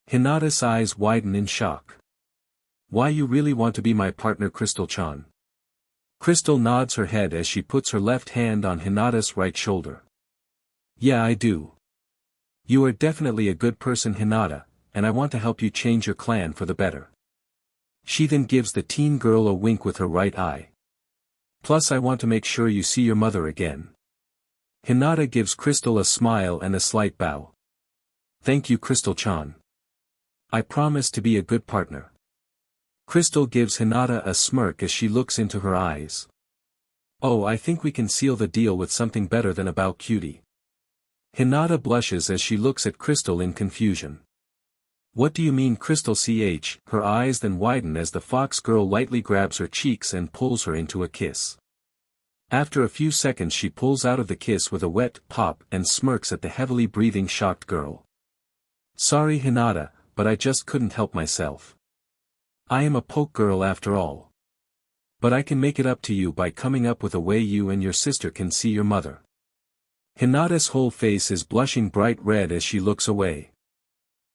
Hinata's eyes widen in shock. Why you really want to be my partner, Crystal-chan? Crystal nods her head as she puts her left hand on Hinata's right shoulder. Yeah, I do. You are definitely a good person, Hinata, and I want to help you change your clan for the better. She then gives the teen girl a wink with her right eye. Plus I want to make sure you see your mother again. Hinata gives Crystal a smile and a slight bow. Thank you, Crystal-chan. I promise to be a good partner. Crystal gives Hinata a smirk as she looks into her eyes. Oh, I think we can seal the deal with something better than a bow, cutie. Hinata blushes as she looks at Crystal in confusion. What do you mean, Crystal? Her eyes then widen as the fox girl lightly grabs her cheeks and pulls her into a kiss. After a few seconds she pulls out of the kiss with a wet pop and smirks at the heavily breathing shocked girl. Sorry, Hinata, but I just couldn't help myself. I am a poke girl after all. But I can make it up to you by coming up with a way you and your sister can see your mother. Hinata's whole face is blushing bright red as she looks away.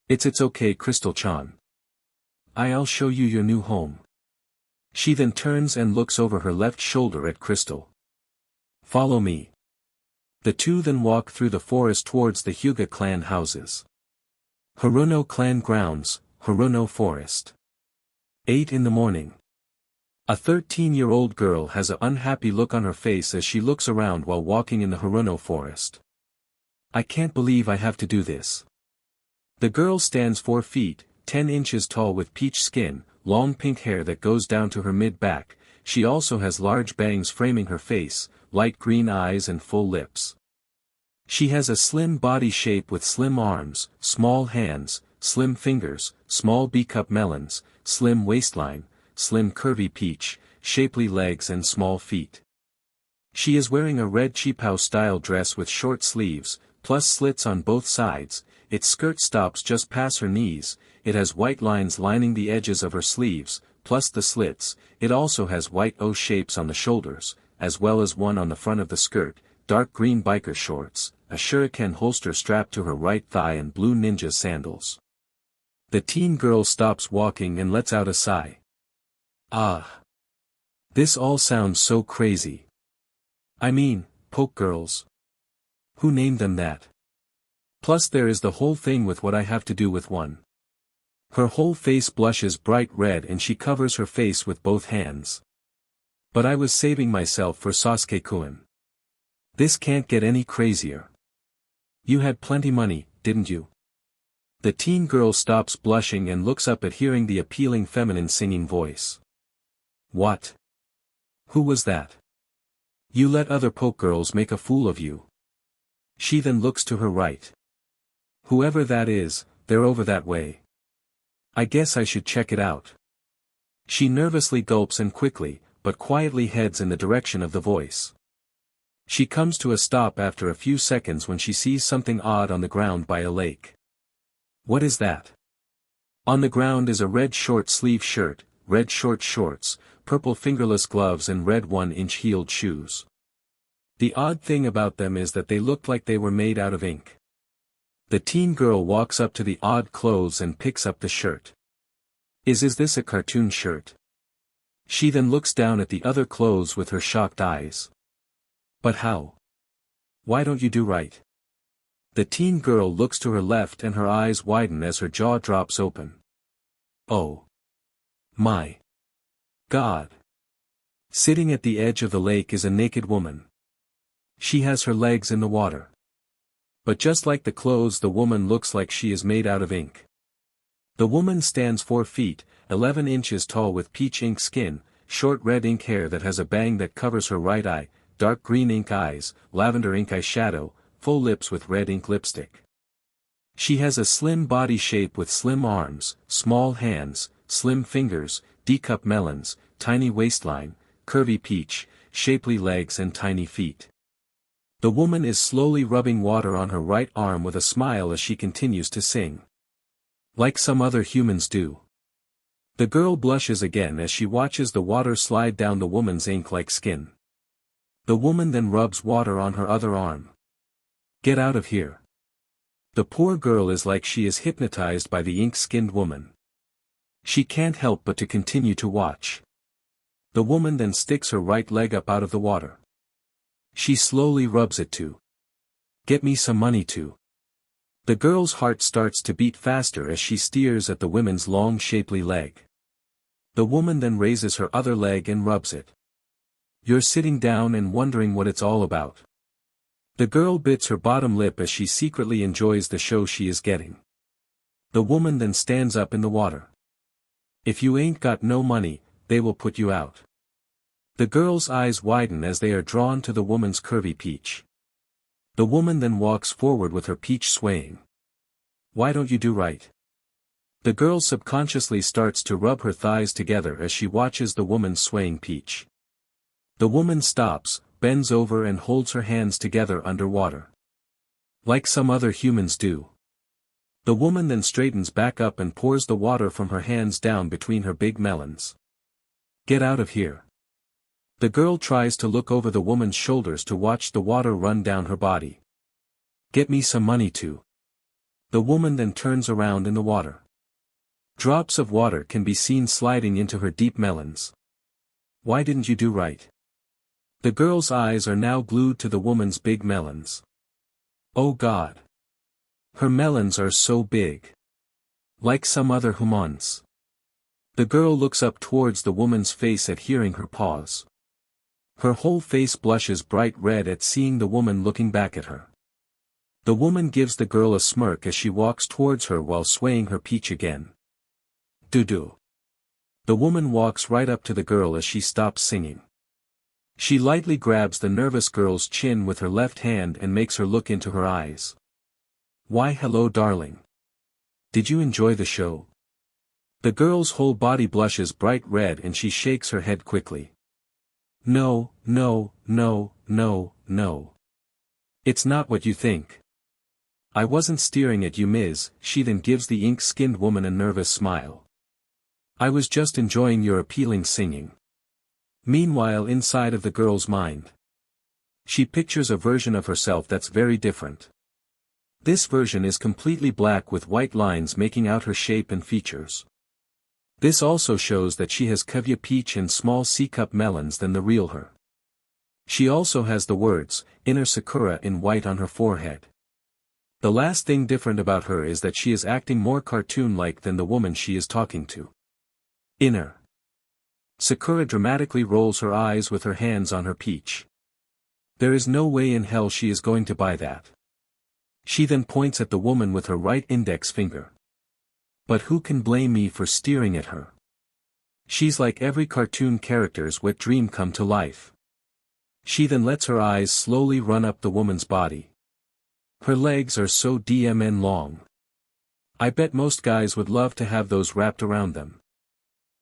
It's okay, Crystal-chan. I'll show you your new home. She then turns and looks over her left shoulder at Crystal. Follow me. The two then walk through the forest towards the Hyuga clan houses. Haruno clan grounds, Haruno forest. 8 in the morning. A 13-year-old girl has an unhappy look on her face as she looks around while walking in the Haruno forest. I can't believe I have to do this. The girl stands 4 feet, 10 inches tall with peach skin, long pink hair that goes down to her mid-back. She also has large bangs framing her face, light green eyes and full lips. She has a slim body shape with slim arms, small hands, slim fingers, small B-cup melons, slim waistline, slim curvy peach, shapely legs and small feet. She is wearing a red cheaphouse-style dress with short sleeves, plus slits on both sides. Its skirt stops just past her knees. It has white lines lining the edges of her sleeves, plus the slits. It also has white O shapes on the shoulders, as well as one on the front of the skirt, dark green biker shorts, a shuriken holster strapped to her right thigh and blue ninja sandals. The teen girl stops walking and lets out a sigh. Ah. This all sounds so crazy. I mean, poke girls. Who named them that? Plus there is the whole thing with what I have to do with one. Her whole face blushes bright red and she covers her face with both hands. But I was saving myself for Sasuke-kun. This can't get any crazier. You had plenty money, didn't you? The teen girl stops blushing and looks up at hearing the appealing feminine singing voice. What? Who was that? You let other poke girls make a fool of you. She then looks to her right. Whoever that is, they're over that way. I guess I should check it out. She nervously gulps and quickly, but quietly heads in the direction of the voice. She comes to a stop after a few seconds when she sees something odd on the ground by a lake. What is that? On the ground is a red short-sleeve shirt, red short shorts, purple fingerless gloves and red 1-inch heeled shoes. The odd thing about them is that they look like they were made out of ink. The teen girl walks up to the odd clothes and picks up the shirt. Is this a cartoon shirt? She then looks down at the other clothes with her shocked eyes. But how? Why don't you do right? The teen girl looks to her left and her eyes widen as her jaw drops open. Oh. My. God. Sitting at the edge of the lake is a naked woman. She has her legs in the water. But just like the clothes, the woman looks like she is made out of ink. The woman stands 4 feet, 11 inches tall with peach ink skin, short red ink hair that has a bang that covers her right eye, dark green ink eyes, lavender ink eyeshadow, full lips with red ink lipstick. She has a slim body shape with slim arms, small hands, slim fingers, D-cup melons, tiny waistline, curvy peach, shapely legs and tiny feet. The woman is slowly rubbing water on her right arm with a smile as she continues to sing. Like some other humans do. The girl blushes again as she watches the water slide down the woman's ink-like skin. The woman then rubs water on her other arm. Get out of here. The poor girl is like she is hypnotized by the ink-skinned woman. She can't help but to continue to watch. The woman then sticks her right leg up out of the water. She slowly rubs it too. Get me some money too. The girl's heart starts to beat faster as she stares at the woman's long shapely leg. The woman then raises her other leg and rubs it. You're sitting down and wondering what it's all about. The girl bits her bottom lip as she secretly enjoys the show she is getting. The woman then stands up in the water. If you ain't got no money, they will put you out. The girl's eyes widen as they are drawn to the woman's curvy peach. The woman then walks forward with her peach swaying. Why don't you do right? The girl subconsciously starts to rub her thighs together as she watches the woman swaying peach. The woman stops, bends over and holds her hands together underwater. Like some other humans do. The woman then straightens back up and pours the water from her hands down between her big melons. Get out of here. The girl tries to look over the woman's shoulders to watch the water run down her body. Get me some money too. The woman then turns around in the water. Drops of water can be seen sliding into her deep melons. Why didn't you do right? The girl's eyes are now glued to the woman's big melons. Oh God. Her melons are so big. Like some other humans. The girl looks up towards the woman's face at hearing her pause. Her whole face blushes bright red at seeing the woman looking back at her. The woman gives the girl a smirk as she walks towards her while swaying her peach again. Doo-doo. The woman walks right up to the girl as she stops singing. She lightly grabs the nervous girl's chin with her left hand and makes her look into her eyes. Why hello darling. Did you enjoy the show? The girl's whole body blushes bright red and she shakes her head quickly. No, no, no, no, no. It's not what you think. I wasn't staring at you, Ms. She then gives the ink-skinned woman a nervous smile. I was just enjoying your appealing singing. Meanwhile, inside of the girl's mind, she pictures a version of herself that's very different. This version is completely black with white lines making out her shape and features. This also shows that she has caviar peach and small C-cup melons than the real her. She also has the words, Inner Sakura in white on her forehead. The last thing different about her is that she is acting more cartoon-like than the woman she is talking to. Inner Sakura dramatically rolls her eyes with her hands on her peach. There is no way in hell she is going to buy that. She then points at the woman with her right index finger. But who can blame me for staring at her? She's like every cartoon character's wet dream come to life. She then lets her eyes slowly run up the woman's body. Her legs are so DMN long. I bet most guys would love to have those wrapped around them.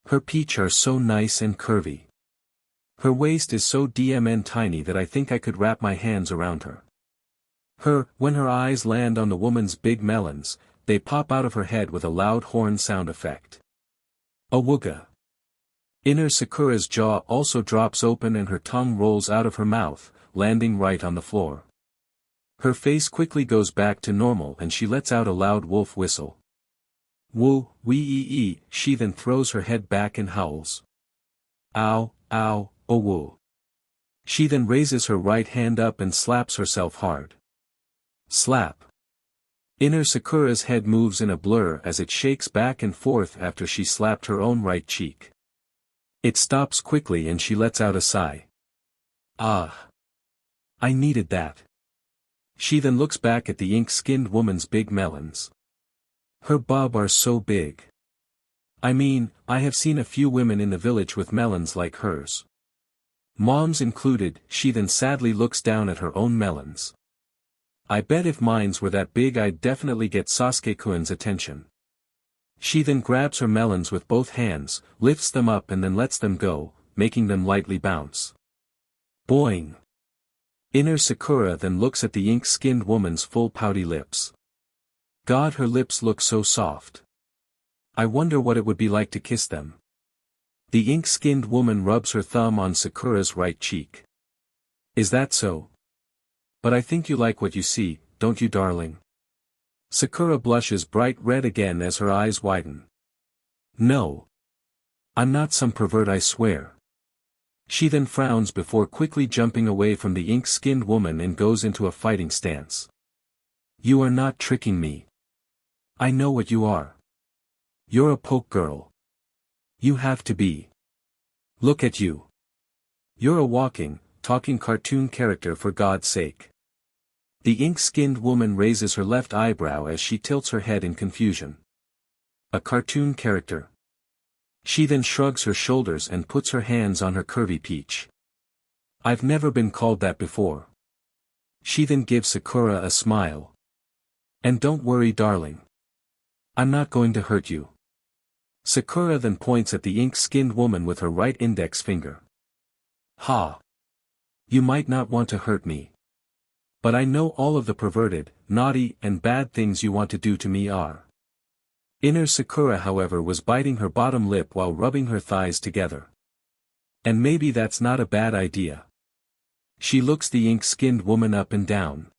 Her peach are so nice and curvy. Her waist is so DMN tiny that I think I could wrap my hands around her. When her eyes land on the woman's big melons, they pop out of her head with a loud horn sound effect. Awooga. Inner Sakura's jaw also drops open and her tongue rolls out of her mouth, landing right on the floor. Her face quickly goes back to normal and she lets out a loud wolf whistle. Woo, wee, she then throws her head back and howls. Ow, ow, oh woo. She then raises her right hand up and slaps herself hard. Slap. Inner Sakura's head moves in a blur as it shakes back and forth after she slapped her own right cheek. It stops quickly and she lets out a sigh. Ah. I needed that. She then looks back at the ink-skinned woman's big melons. Her bob are so big. I mean, I have seen a few women in the village with melons like hers. Moms included. She then sadly looks down at her own melons. I bet if mines were that big I'd definitely get Sasuke-kun's attention. She then grabs her melons with both hands, lifts them up and then lets them go, making them lightly bounce. Boing! Inner Sakura then looks at the ink-skinned woman's full pouty lips. God, her lips look so soft. I wonder what it would be like to kiss them. The ink-skinned woman rubs her thumb on Sakura's right cheek. Is that so? But I think you like what you see, don't you, darling? Sakura blushes bright red again as her eyes widen. No. I'm not some pervert, I swear. She then frowns before quickly jumping away from the ink-skinned woman and goes into a fighting stance. You are not tricking me. I know what you are. You're a poke girl. You have to be. Look at you. You're a walking, talking cartoon character, for God's sake. The ink-skinned woman raises her left eyebrow as she tilts her head in confusion. A cartoon character. She then shrugs her shoulders and puts her hands on her curvy peach. I've never been called that before. She then gives Sakura a smile. And don't worry, darling. I'm not going to hurt you. Sakura then points at the ink-skinned woman with her right index finger. Ha! You might not want to hurt me. But I know all of the perverted, naughty, and bad things you want to do to me are. Inner Sakura, however, was biting her bottom lip while rubbing her thighs together. And maybe that's not a bad idea. She looks the ink-skinned woman up and down.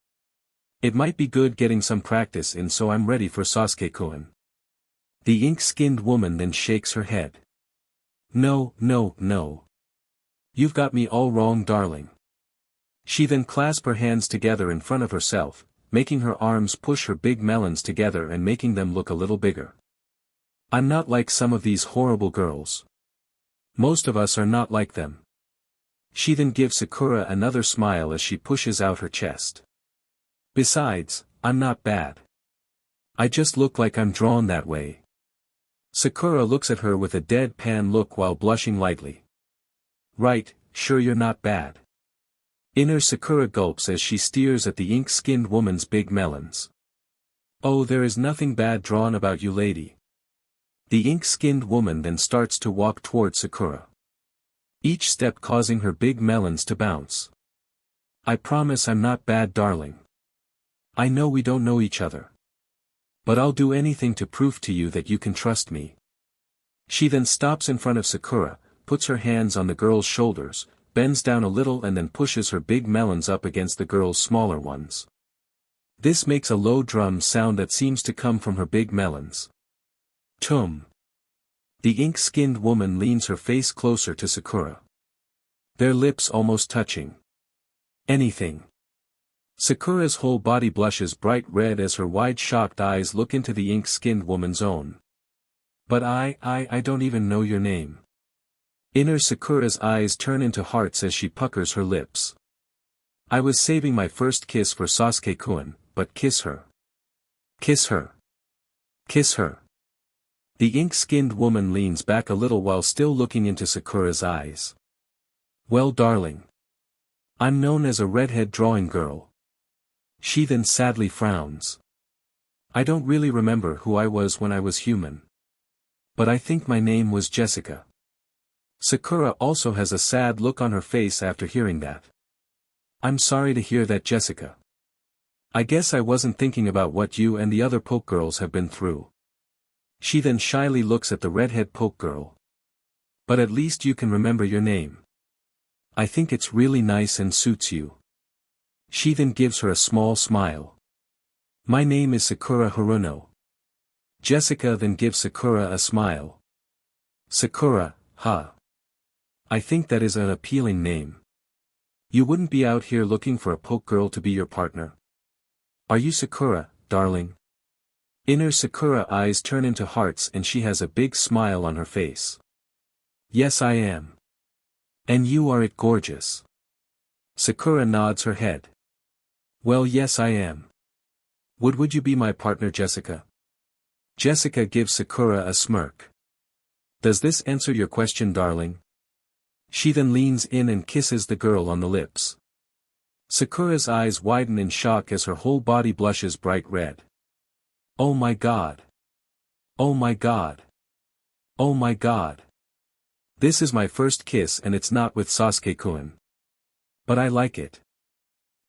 It might be good getting some practice in, so I'm ready for Sasuke-kun. The ink-skinned woman then shakes her head. No, no, no. You've got me all wrong, darling. She then clasps her hands together in front of herself, making her arms push her big melons together and making them look a little bigger. I'm not like some of these horrible girls. Most of us are not like them. She then gives Sakura another smile as she pushes out her chest. Besides, I'm not bad. I just look like I'm drawn that way. Sakura looks at her with a deadpan look while blushing lightly. Right, sure, you're not bad. Inner Sakura gulps as she stares at the ink-skinned woman's big melons. Oh, there is nothing bad drawn about you, lady. The ink-skinned woman then starts to walk toward Sakura. Each step causing her big melons to bounce. I promise I'm not bad, darling. I know we don't know each other. But I'll do anything to prove to you that you can trust me. She then stops in front of Sakura, puts her hands on the girl's shoulders, bends down a little and then pushes her big melons up against the girl's smaller ones. This makes a low drum sound that seems to come from her big melons. Tum. The ink-skinned woman leans her face closer to Sakura. Their lips almost touching. Anything. Sakura's whole body blushes bright red as her wide shocked eyes look into the ink-skinned woman's own. But I don't even know your name. Inner Sakura's eyes turn into hearts as she puckers her lips. I was saving my first kiss for Sasuke-kun, but kiss her. Kiss her. Kiss her. The ink-skinned woman leans back a little while still looking into Sakura's eyes. Well, darling. I'm known as a redhead drawing girl. She then sadly frowns. I don't really remember who I was when I was human. But I think my name was Jessica. Sakura also has a sad look on her face after hearing that. I'm sorry to hear that, Jessica. I guess I wasn't thinking about what you and the other poke girls have been through. She then shyly looks at the redhead poke girl. But at least you can remember your name. I think it's really nice and suits you. She then gives her a small smile. My name is Sakura Haruno. Jessica then gives Sakura a smile. Sakura, huh? I think that is an appealing name. You wouldn't be out here looking for a poke girl to be your partner? Are you Sakura, darling? Inner Sakura eyes turn into hearts and she has a big smile on her face. Yes, I am. And you are it, gorgeous. Sakura nods her head. Well, yes, I am. Would you be my partner, Jessica? Jessica gives Sakura a smirk. Does this answer your question, darling? She then leans in and kisses the girl on the lips. Sakura's eyes widen in shock as her whole body blushes bright red. Oh my god. Oh my god. Oh my god. This is my first kiss and it's not with Sasuke-kun. But I like it.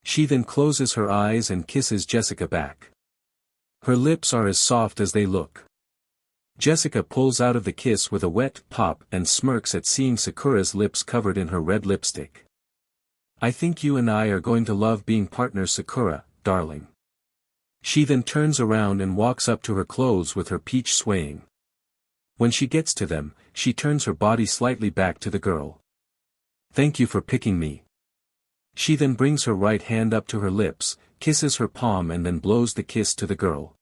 She then closes her eyes and kisses Jessica back. Her lips are as soft as they look. Jessica pulls out of the kiss with a wet pop and smirks at seeing Sakura's lips covered in her red lipstick. I think you and I are going to love being partners, Sakura, darling. She then turns around and walks up to her clothes with her peach swaying. When she gets to them, she turns her body slightly back to the girl. Thank you for picking me. She then brings her right hand up to her lips, kisses her palm and then blows the kiss to the girl.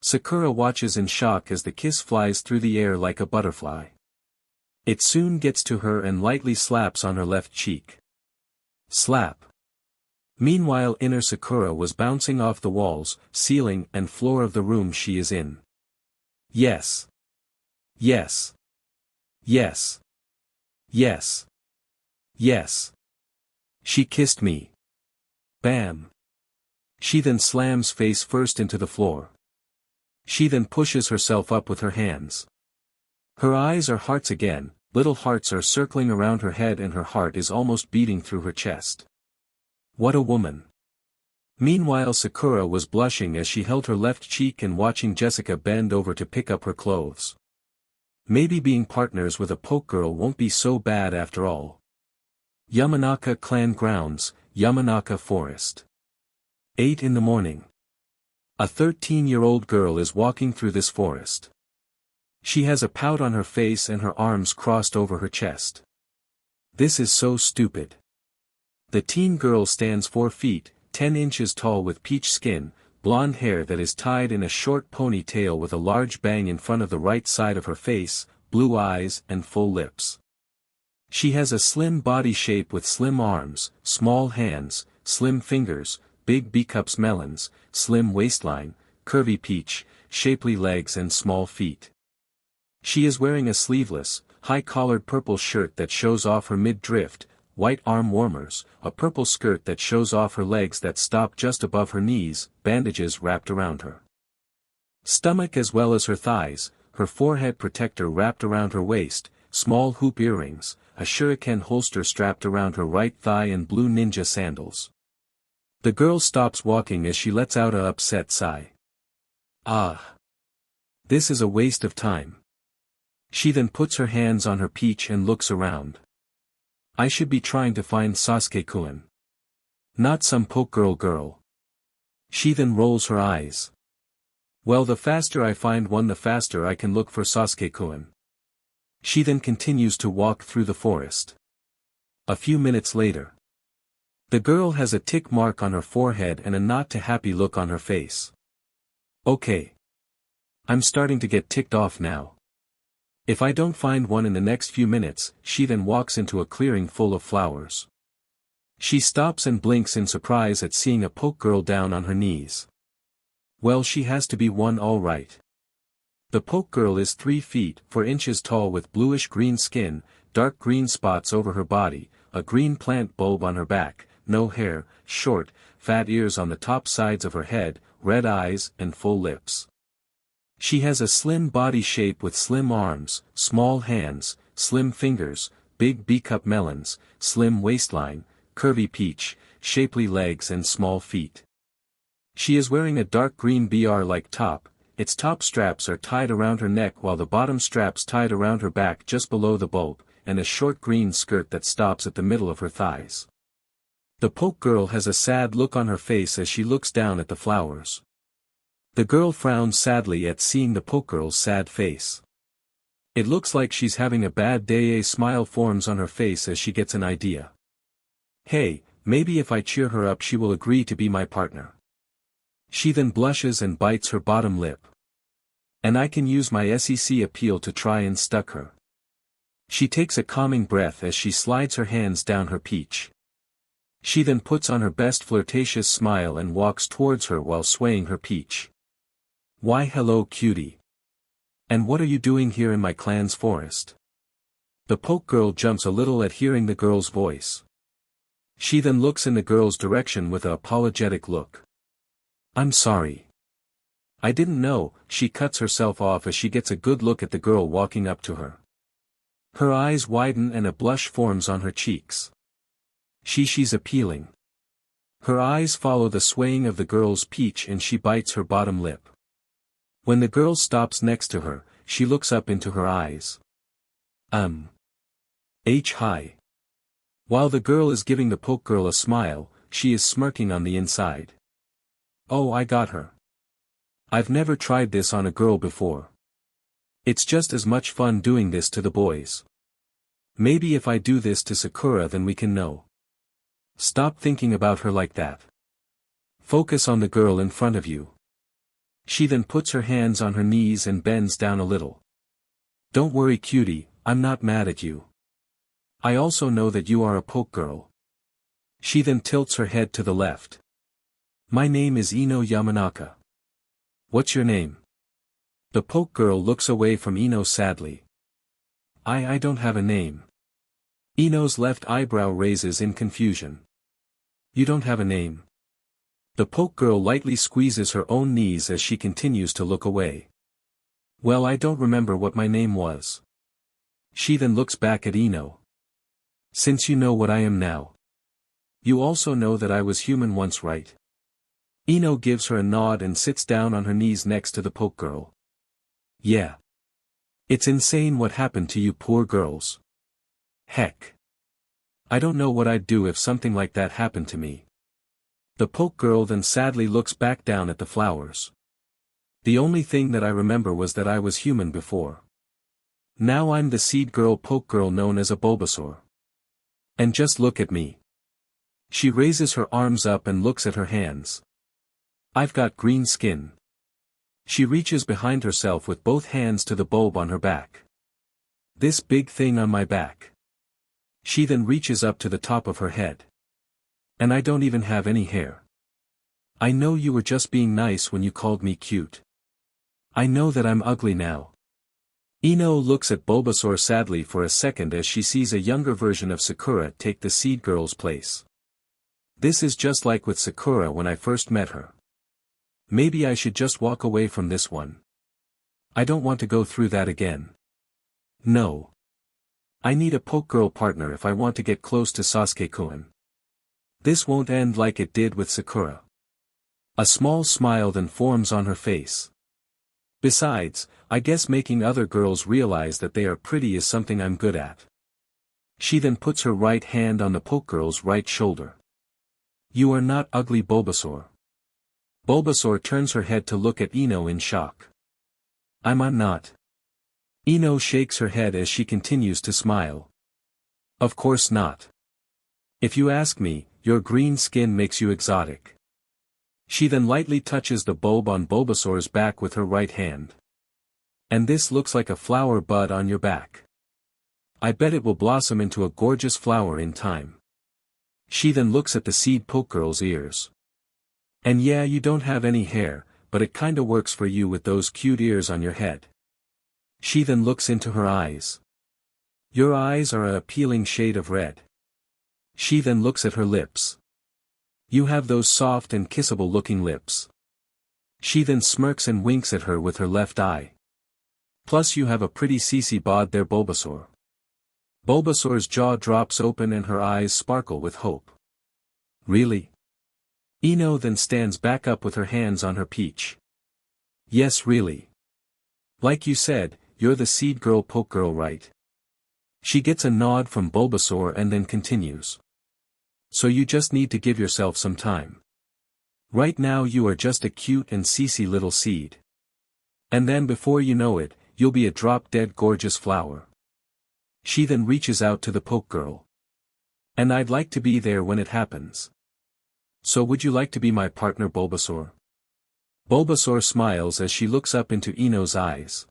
Sakura watches in shock as the kiss flies through the air like a butterfly. It soon gets to her and lightly slaps on her left cheek. Slap. Meanwhile, inner Sakura was bouncing off the walls, ceiling and floor of the room she is in. Yes. Yes. Yes. Yes. Yes. She kissed me. Bam. She then slams face first into the floor. She then pushes herself up with her hands. Her eyes are hearts again, little hearts are circling around her head and her heart is almost beating through her chest. What a woman. Meanwhile, Sakura was blushing as she held her left cheek and watching Jessica bend over to pick up her clothes. Maybe being partners with a poke girl won't be so bad after all. Yamanaka Clan Grounds, Yamanaka Forest. 8 in the morning. A 13-year-old girl is walking through this forest. She has a pout on her face and her arms crossed over her chest. This is so stupid. The teen girl stands 4 feet, 10 inches tall with peach skin, blonde hair that is tied in a short ponytail with a large bang in front of the right side of her face, blue eyes and full lips. She has a slim body shape with slim arms, small hands, slim fingers, big B-cups melons, slim waistline, curvy peach, shapely legs and small feet. She is wearing a sleeveless, high-collared purple shirt that shows off her mid-drift, white arm warmers, a purple skirt that shows off her legs that stop just above her knees, bandages wrapped around her stomach as well as her thighs, her forehead protector wrapped around her waist, small hoop earrings, a shuriken holster strapped around her right thigh and blue ninja sandals. The girl stops walking as she lets out a upset sigh. Ah. This is a waste of time. She then puts her hands on her peach and looks around. I should be trying to find Sasuke-kun. Not some poke girl. She then rolls her eyes. Well, the faster I find one the faster I can look for Sasuke-kun. She then continues to walk through the forest. A few minutes later. The girl has a tick mark on her forehead and a not too happy look on her face. Okay. I'm starting to get ticked off now. If I don't find one in the next few minutes, she then walks into a clearing full of flowers. She stops and blinks in surprise at seeing a poke girl down on her knees. Well, she has to be one all right. The poke girl is 3 feet 4 inches tall with bluish-green skin, dark green spots over her body, a green plant bulb on her back, no hair, short, fat ears on the top sides of her head, red eyes and full lips. She has a slim body shape with slim arms, small hands, slim fingers, big B-cup melons, slim waistline, curvy peach, shapely legs and small feet. She is wearing a dark green BR-like top, its top straps are tied around her neck while the bottom straps tied around her back just below the bulb, and a short green skirt that stops at the middle of her thighs. The poke girl has a sad look on her face as she looks down at the flowers. The girl frowns sadly at seeing the poke girl's sad face. It looks like she's having a bad day. A smile forms on her face as she gets an idea. Hey, maybe if I cheer her up she will agree to be my partner. She then blushes and bites her bottom lip. And I can use my SEC appeal to try and stuck her. She takes a calming breath as she slides her hands down her peach. She then puts on her best flirtatious smile and walks towards her while swaying her peach. Why hello cutie. And what are you doing here in my clan's forest? The poke girl jumps a little at hearing the girl's voice. She then looks in the girl's direction with an apologetic look. I'm sorry. I didn't know. She cuts herself off as she gets a good look at the girl walking up to her. Her eyes widen and a blush forms on her cheeks. She's appealing. Her eyes follow the swaying of the girl's peach and she bites her bottom lip. When the girl stops next to her, she looks up into her eyes. Hi. While the girl is giving the poke girl a smile, she is smirking on the inside. Oh, I got her. I've never tried this on a girl before. It's just as much fun doing this to the boys. Maybe if I do this to Sakura then we can know. Stop thinking about her like that. Focus on the girl in front of you. She then puts her hands on her knees and bends down a little. Don't worry cutie, I'm not mad at you. I also know that you are a poke girl. She then tilts her head to the left. My name is Ino Yamanaka. What's your name? The poke girl looks away from Ino sadly. I don't have a name. Ino's left eyebrow raises in confusion. You don't have a name? The poke girl lightly squeezes her own knees as she continues to look away. Well, I don't remember what my name was. She then looks back at Ino. Since you know what I am now. You also know that I was human once, right? Ino gives her a nod and sits down on her knees next to the poke girl. Yeah. It's insane what happened to you poor girls. Heck. I don't know what I'd do if something like that happened to me. The poke girl then sadly looks back down at the flowers. The only thing that I remember was that I was human before. Now I'm the seed girl poke girl known as a Bulbasaur. And just look at me. She raises her arms up and looks at her hands. I've got green skin. She reaches behind herself with both hands to the bulb on her back. This big thing on my back. She then reaches up to the top of her head. And I don't even have any hair. I know you were just being nice when you called me cute. I know that I'm ugly now. Ino looks at Bulbasaur sadly for a second as she sees a younger version of Sakura take the seed girl's place. This is just like with Sakura when I first met her. Maybe I should just walk away from this one. I don't want to go through that again. No. I need a poke girl partner if I want to get close to Sasuke-kun. This won't end like it did with Sakura. A small smile then forms on her face. Besides, I guess making other girls realize that they are pretty is something I'm good at. She then puts her right hand on the poke girl's right shoulder. You are not ugly Bulbasaur. Bulbasaur turns her head to look at Ino in shock. I'm not. Ino shakes her head as she continues to smile. Of course not. If you ask me, your green skin makes you exotic. She then lightly touches the bulb on Bulbasaur's back with her right hand. And this looks like a flower bud on your back. I bet it will blossom into a gorgeous flower in time. She then looks at the seed poke girl's ears. And yeah, you don't have any hair, but it kinda works for you with those cute ears on your head. She then looks into her eyes. Your eyes are an appealing shade of red. She then looks at her lips. You have those soft and kissable looking lips. She then smirks and winks at her with her left eye. Plus you have a pretty CC bod there, Bulbasaur. Bulbasaur's jaw drops open and her eyes sparkle with hope. Really? Ino then stands back up with her hands on her peach. Yes, really. Like you said, you're the seed girl poke girl, right? She gets a nod from Bulbasaur and then continues. So you just need to give yourself some time. Right now you are just a cute and CC little seed. And then before you know it, you'll be a drop-dead gorgeous flower. She then reaches out to the poke girl. And I'd like to be there when it happens. So would you like to be my partner, Bulbasaur? Bulbasaur smiles as she looks up into Ino's eyes.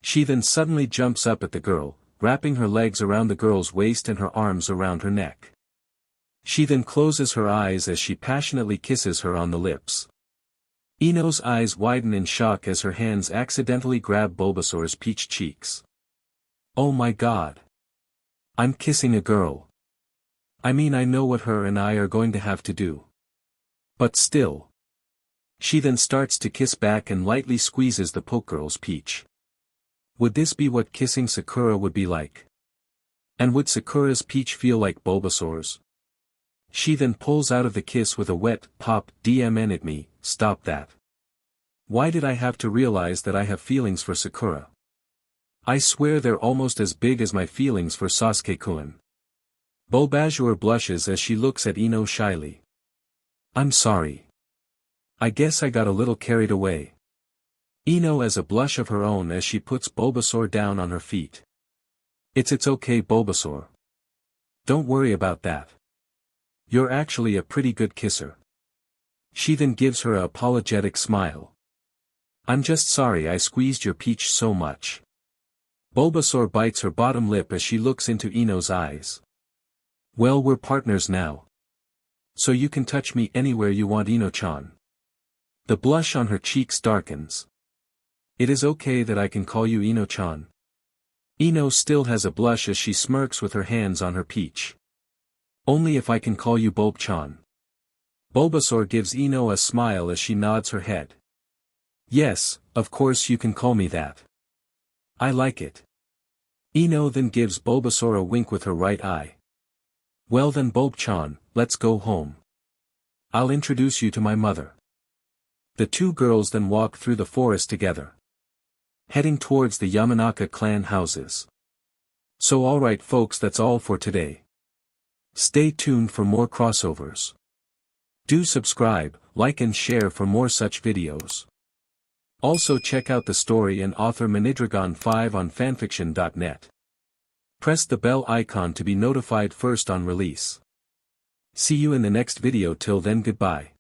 She then suddenly jumps up at the girl, wrapping her legs around the girl's waist and her arms around her neck. She then closes her eyes as she passionately kisses her on the lips. Ino's eyes widen in shock as her hands accidentally grab Bulbasaur's peach cheeks. Oh my god. I'm kissing a girl. I mean, I know what her and I are going to have to do. But still. She then starts to kiss back and lightly squeezes the poke girl's peach. Would this be what kissing Sakura would be like? And would Sakura's peach feel like Bulbasaur's? She then pulls out of the kiss with a wet pop. DMN at me, stop that. Why did I have to realize that I have feelings for Sakura? I swear they're almost as big as my feelings for Sasuke-kun. Bulbasaur blushes as she looks at Ino shyly. I'm sorry. I guess I got a little carried away. Ino has a blush of her own as she puts Bulbasaur down on her feet. It's okay, Bulbasaur. Don't worry about that. You're actually a pretty good kisser. She then gives her an apologetic smile. I'm just sorry I squeezed your peach so much. Bulbasaur bites her bottom lip as she looks into Ino's eyes. Well, we're partners now. So you can touch me anywhere you want, Ino-chan. The blush on her cheeks darkens. It is okay that I can call you Ino-chan. Ino still has a blush as she smirks with her hands on her peach. Only if I can call you Bulb-chan. Bulbasaur gives Ino a smile as she nods her head. Yes, of course you can call me that. I like it. Ino then gives Bulbasaur a wink with her right eye. Well then, Bulb-chan, let's go home. I'll introduce you to my mother. The two girls then walk through the forest together, heading towards the Yamanaka clan houses. So alright folks, that's all for today. Stay tuned for more crossovers. Do subscribe, like and share for more such videos. Also check out the story and author Manidragon 5 on fanfiction.net. Press the bell icon to be notified first on release. See you in the next video. Till then, goodbye.